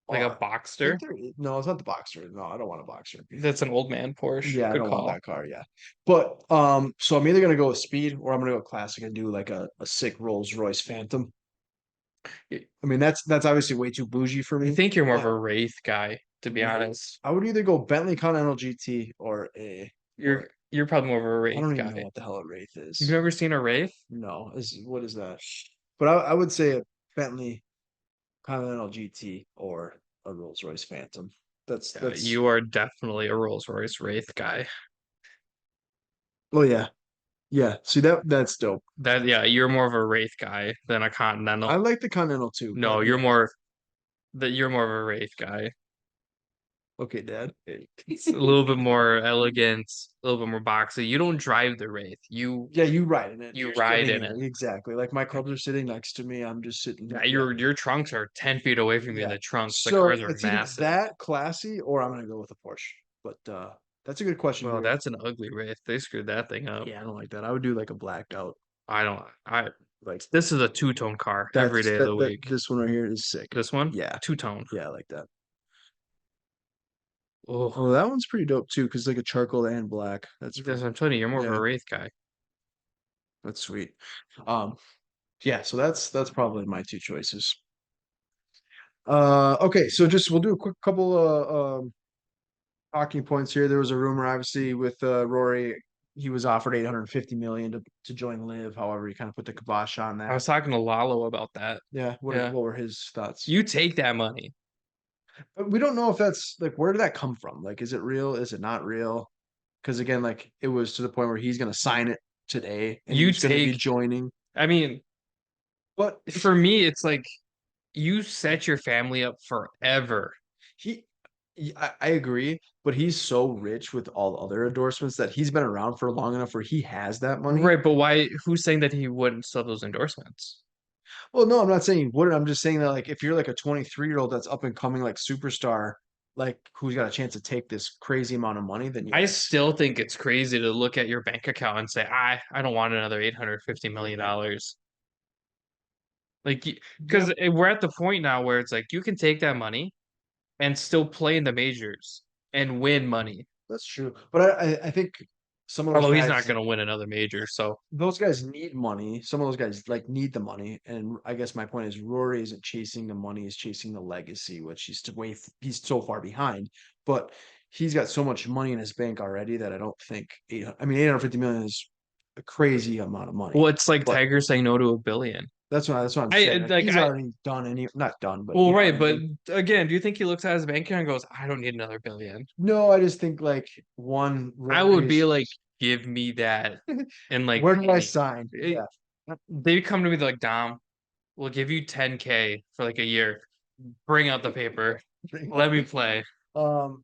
like a R. I Boxster. think no, it's not the Boxer. No, I don't want a Boxer. That's an old man Porsche. Yeah, I Good don't want call. that car. Yeah, but so I'm either gonna go with speed or I'm gonna go classic and do like a sick Rolls Royce Phantom. I mean, that's obviously way too bougie for I me. think you're more of But a Wraith guy, to be honest. I would either go Bentley Continental GT or a or You're probably more of a I Wraith don't even know guy. what the hell a Wraith You've is. never seen a Wraith? No, is what is that? But I would say a Bentley Continental GT or a Rolls Royce Phantom. Yeah, That's you are definitely a Rolls Royce Wraith guy. oh yeah. Yeah. See that's dope. That yeah, you're more of a Wraith guy than a I Continental. like the Continental too, No, but yeah. you're more of a Wraith guy. Okay, Dad. It's a little bit more elegant, a little bit more boxy. You don't drive the Wraith. Yeah, you ride in it. You You're ride sitting in in it. it. Exactly. Like my clubs are sitting next to me. I'm just sitting. Yeah, Yeah. your trunks are 10 feet away from you in Yeah. the trunks. The So cars are it's either massive. that classy or I'm gonna go with a Porsche. But that's a good question Well, here. that's an ugly Wraith. They screwed that thing up. Yeah, I don't like that. I would do like a blacked out. I don't I Like This is a two-tone car every day of the week. this one right here is sick. This one, Yeah. two-tone. Yeah, I like that. Oh, Oh, that one's pretty dope too, because like a charcoal and black. I'm telling you, you're more of a Yeah, Wraith guy. that's sweet. Um, yeah, so that's probably my two choices. Okay, so just we'll do a quick couple talking points here. There was a rumor, obviously, with Rory. He was offered 850 million to join Live. However, he kind of put the kibosh on I that. was talking to Lalo about that. Yeah, Yeah. what were his thoughts? You take that money. But we don't know if that's like where did that come from? Like, is it real? Is it not real? Because again, like it was to the point where he's gonna sign it today and You he's gonna be take, joining. I mean, But for me, it's like you set your family up forever. he, I agree, but he's so rich with all the other endorsements that he's been around for long enough where he has that money. Right, but why, who's saying that he wouldn't sell those endorsements? Well, no, I'm not saying he wouldn't. I'm just saying that like if you're like a 23-year-old that's up and coming like superstar, like who's got a chance to take this crazy amount of money, then I yes. still think it's crazy to look at your bank account and say, I don't want another $850 million. Like, Yeah, because we're at the point now where it's like you can take that money and still play in the majors and win money. that's true. But I think some of those Although he's not guys going to win another major. So, those guys need money. Some of those guys like need the money. And I guess my point is Rory isn't chasing the money, he's chasing the legacy, which he's so far behind. But he's got so much money in his bank already that I don't think 850 million is a crazy amount of money. well, it's like But Tiger saying no to a billion. that's what I'm I saying. Like, like, he's I, already done any not done, but well, you know what right. I But mean? again, do you think he looks at his bank account and goes, I don't need another billion? No, I just think like one I would be Rory's like, give me that. And like, where do I sign? it, Yeah. they come to me, they're like, Dom, we'll give you 10K for like a year. Bring out the paper. Let me play. Um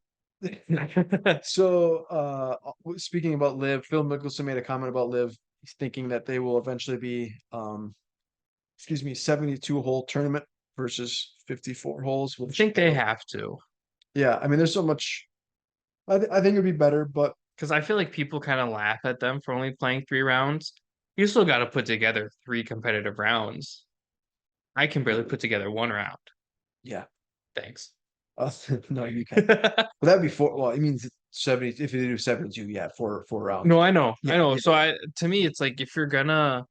So, speaking about Live, Phil Mickelson made a comment about Live. He's thinking that they will eventually be, 72 hole tournament versus 54 holes. I Which, think they have to. yeah, I mean, there's so much. I think it'd be better, but Because I feel like people kind of laugh at them for only playing 3 rounds. You still got to put together 3 competitive rounds. I can barely put together 1 round. yeah, Thanks. no, you can't. But that'd be four. Well, it means 70. If you do 72, yeah, four rounds. No, I know. I Yeah, know. yeah, So to me, it's like if you're gonna,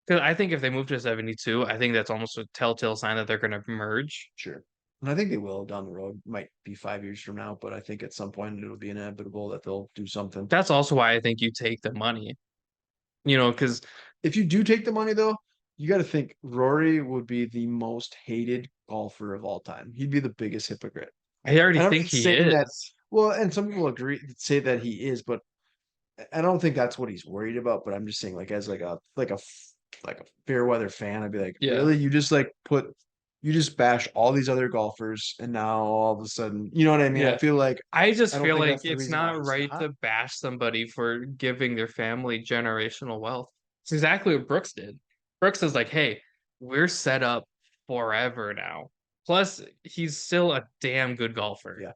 because I think if they move to 72, I think that's almost a telltale sign that they're gonna merge. sure. And I think they will down the road. Might be 5 years from now, but I think at some point it'll be inevitable that they'll do something. That's also why I think you take the money, because If you do take the money though, you got to think Rory would be the most hated golfer of all time. He'd be the biggest hypocrite. I already And I'm think not he saying that. is. Well, and some people say that he is, but I don't think that's what he's worried about. But I'm just saying, like as like a fair weather fan, I'd be like, Yeah. really, you just bash all these other golfers, and now all of a sudden, you know what I mean? I Yeah. feel like I I just don't feel think like that's the it's reason why not he's right not. to bash somebody for giving their family generational wealth. It's exactly what Brooks did. Brooks is like, hey, we're set up forever now. Plus, he's still a damn good golfer Yeah.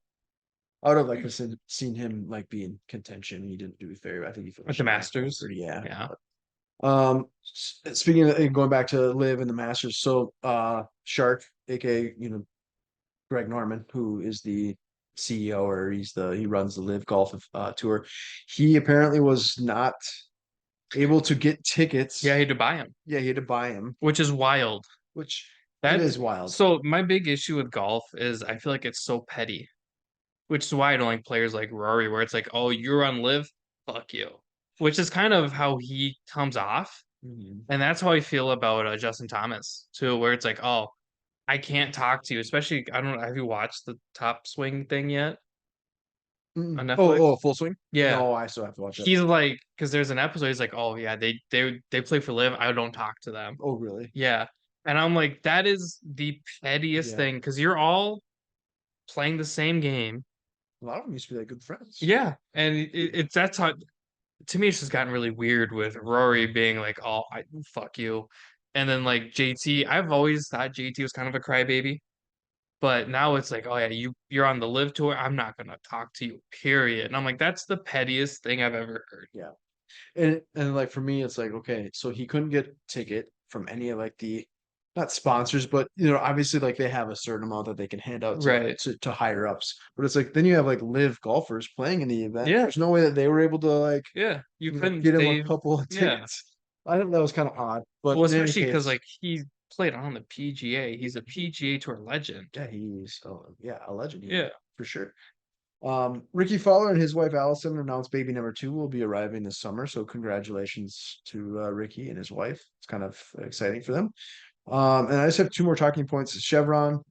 I would have liked to seen him like be in contention. He didn't do very. I think he with finished the ninth or Masters. third. Yeah. Yeah. Speaking of going back to Live and the Masters, so Shark, aka Greg Norman, who is the CEO or he runs the Live Golf Tour. He apparently was not able to get Yeah, he tickets. had to buy him, Yeah, he had to buy him, which is wild. which it That's is wild. so my big issue with golf is I feel like it's so petty, which is why I don't like players like Rory, where it's like, oh, you're on Live, fuck you. Which is kind of how he comes off. Mhm. And that's how I feel about Justin Thomas too, where it's like, oh, I can't talk to you, especially I don't know, have you watched the Top Swing thing yet Mm. on Netflix? Full swing. Yeah. No, I still have to watch that. He's like, because there's an episode, he's like, oh yeah, they play for Live. I don't talk to them. Oh, really? Yeah. And I'm like, that is the pettiest Yeah. thing because you're all playing the same game. A lot of them used to be like good friends. Yeah. And it's that's how to me it's just gotten really weird with Rory being like, oh, fuck you. And then like JT, I've always thought JT was kind of a crybaby. But now it's like, oh yeah, you're on the Live tour. I'm not gonna talk to you, period. And I'm like, that's the pettiest thing I've ever heard. Yeah. And like for me, it's like, okay, so he couldn't get a ticket from any of like the not sponsors, but obviously like they have a certain amount that they can hand out to Right. to higher ups. But it's like then you have like live golfers playing in the event. Yeah. There's no way that they were able to like, Yeah. You couldn't get him a they couple of yeah. tickets. I think that was kind of odd. But Well, in any especially because case, like he played on the PGA. He's a PGA Tour legend. yeah, he's yeah, a legend, Yeah. for sure. Ricky Fowler and his wife Allison announced baby number two will be arriving this summer. So congratulations to Ricky and his wife. It's kind of exciting for them. And I just have two more talking points. Chevron,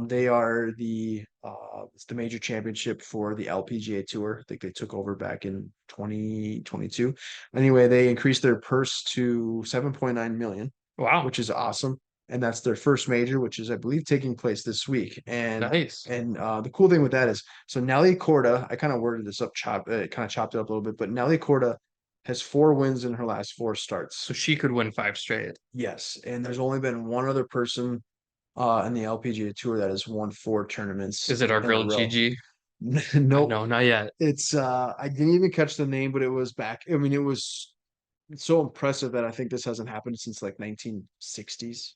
they are it's the major championship for the LPGA Tour. I think they took over back in 2022. Anyway, they increased their purse to 7.9 million, Wow. which is awesome. And that's their first major, which is, I believe, taking place this week. Nice. And the cool thing with that is, so Nelly Corda, I kind of worded this up, kind of chopped it up a little bit, but Nelly Corda has 4 wins in her last 4 starts. So she could win 5 straight. Yes, and there's only been one other person in the LPGA Tour that has won 4 tournaments Is it our in a girl row. Gigi? Nope. No, not yet. It's I didn't even catch the name, but it was back. I mean, it was so impressive that I think this hasn't happened since like 1960s.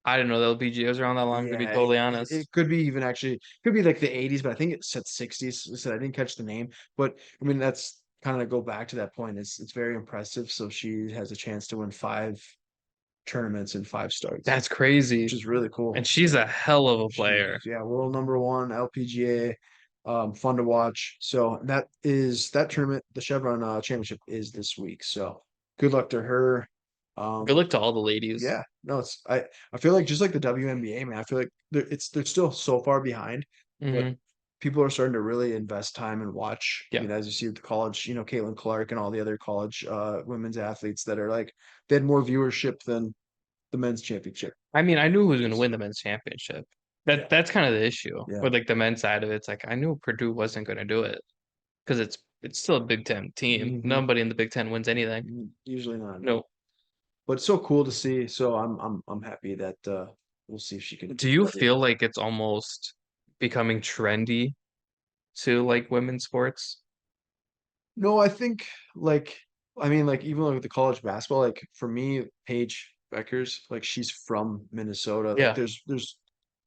I didn't know the LPGA was around that long, to be Yeah, totally it honest. could be even actually could be like the 80s, but I think it said 60s. I said I didn't catch the name, but I mean that's kind of go back to that point. It's very impressive. So she has a chance to win 5 tournaments in 5 starts, That's which crazy. is really And cool. she's a hell of a player. She's yeah, world number one LPGA, fun to watch. So that tournament, the Chevron Championship is this week. So good luck to her. Good Um, luck to all the ladies. yeah, no, I feel like just like the WNBA, man. I feel like they're still so far behind, but Hmm. people are starting to really invest time and watch. I Yeah. mean, as you see with the college, Caitlin Clark and all the other college women's athletes that are like they had more viewership than the men's championship. I mean, I knew who was going to Just win the men's championship. yeah, That's kind of the issue yeah. with like the men's side of it. It's like I knew Purdue wasn't going to do it because it's still a Big Ten team. Hmm. Nobody in the Big Ten wins anything. Usually not, no. No. But it's so cool to see. So I'm happy that we'll see if she can Do you win. feel like it's almost becoming trendy to like women's sports? No, I think like I mean like even like with the college basketball, like for me, Paige Beckers, like she's from Minnesota. Like Yeah. there's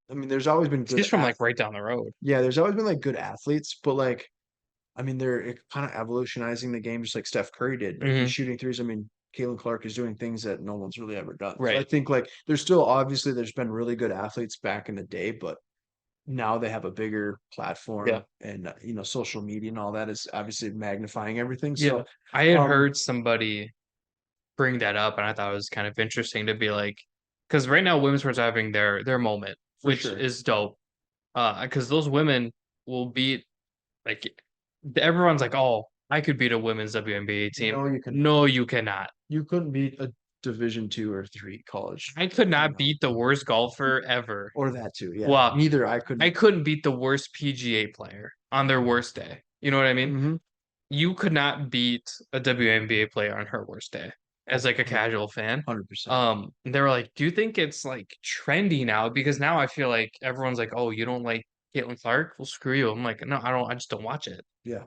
I mean there's always been good She's from like right down the road. yeah, there's always been like good athletes, but like I mean they're kind of evolutionizing the game just like Steph Curry did. Like he's Hmm. shooting threes. I mean, Caitlin Clark is doing things that no one's really ever done. So I Right. think like there's still obviously there's been really good athletes back in the day, but now they have a bigger platform, Yeah. and social media and all that is obviously magnifying everything. Yeah. So, I had um, heard somebody bring that up, and I thought it was kind of interesting to be like, because right now women's sports are having their moment, for which sure. is dope. Because those women will beat like everyone's like, oh, I could beat a women's WNBA team. No, you can. No, you cannot. You couldn't beat a Division 2 or 3 college, I could you not know, beat the worst golfer ever. or that too. Yeah, Well, neither I I couldn't. couldn't beat the worst PGA player on their worst day. You know what I mean? Hmm. You could not beat a WNBA player on her worst day as Oh, like a casual fan. 100%. They were like, "Do you think it's like trendy now?" Because now I feel like everyone's like, "Oh, you don't like Caitlin Clark? Well, screw you." I'm like, "No, I don't. I just don't watch it." Yeah.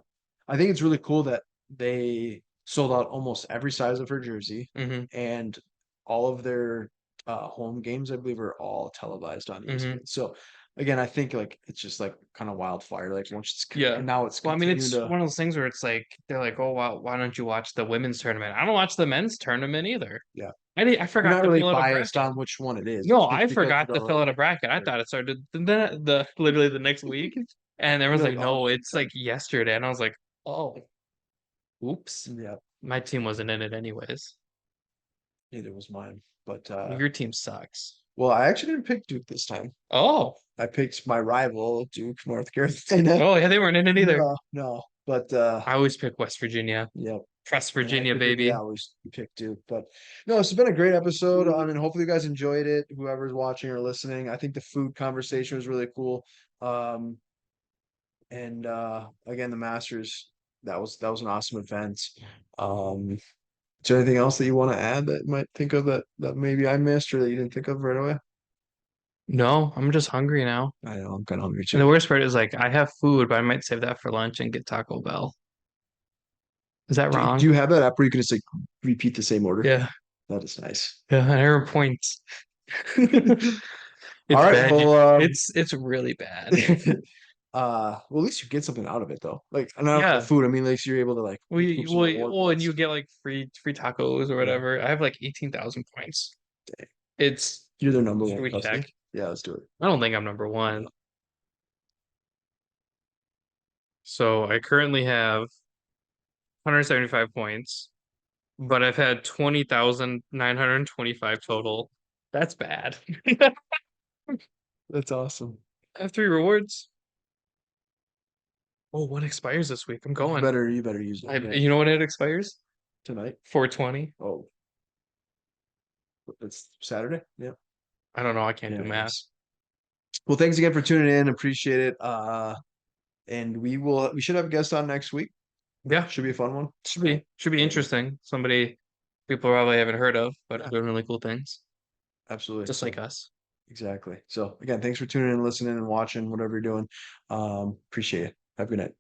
I think it's really cool that they sold out almost every size of her jersey, Hmm. and all of their home games, I believe, are all televised on Hmm. ESPN. So again, I think like it's just like kind of wildfire. Like once Yeah. and now it's Well, I mean, continuing it's to. one of those things where it's like they're like, "Oh, wow, why don't you watch the women's tournament?" I don't watch the men's tournament either. Yeah. I You're forgot not to really fill out a biased bracket. on which one it is. No, It's just I because forgot to fill out a bracket. I thought it started the literally the next week, and everyone's you're like, like, oh, "No, it's okay. like yesterday," and I was like, "Oh, oops." Yeah, My team wasn't in it anyways. neither was mine. But Your team sucks. well, I actually didn't pick Duke this time. Oh, I picked my rival, Duke, North Carolina. oh yeah, they weren't in it either. No, no. But I always pick West Virginia. yeah. Trust And I Virginia, typically baby. always pick Duke. But no, it's been a great episode. I mean, hopefully you guys enjoyed it, whoever's watching or listening. I think the food conversation was really cool. Um, and again, the Masters, that was an awesome event. Is there anything else that you want to add that you might think of that maybe I missed or that you didn't think of right away? No, I'm just hungry now. I know I'm kind of hungry And too. the worst part is like I have food, but I might save that for lunch and get Taco Bell. Is that Do wrong? you have that app where you can just like repeat the same order? Yeah, That is nice. yeah, I earn points. All It's right. bad. Well, It's really bad. well, at least you get something out of it though. Like, not the Yeah. food. I mean, at least you're able to like recoup some reward And you points. get like free tacos or Yeah, whatever. I have like 18,000 points. It's you're their number should one we customer. check? Yeah, let's do it. I don't think I'm number Yeah. one. So I currently have 175 points, but I've had 20,925 total. That's bad. I That's awesome. have three rewards. Oh, one expires this week. I'm You going. better you better use it. Yeah, You know when it expires? tonight. 420. Oh, it's Saturday. Yeah. I don't know. I can't Yeah, do it math. is. Well, thanks again for tuning in. Appreciate it. And we should have a guest on next week. Yeah, Should be a fun one. should be And interesting. Somebody people probably haven't heard of, but doing really cool things, absolutely. just like So us. exactly. So again, thanks for tuning in, listening, and watching, whatever you're doing. Appreciate it. Have a good night.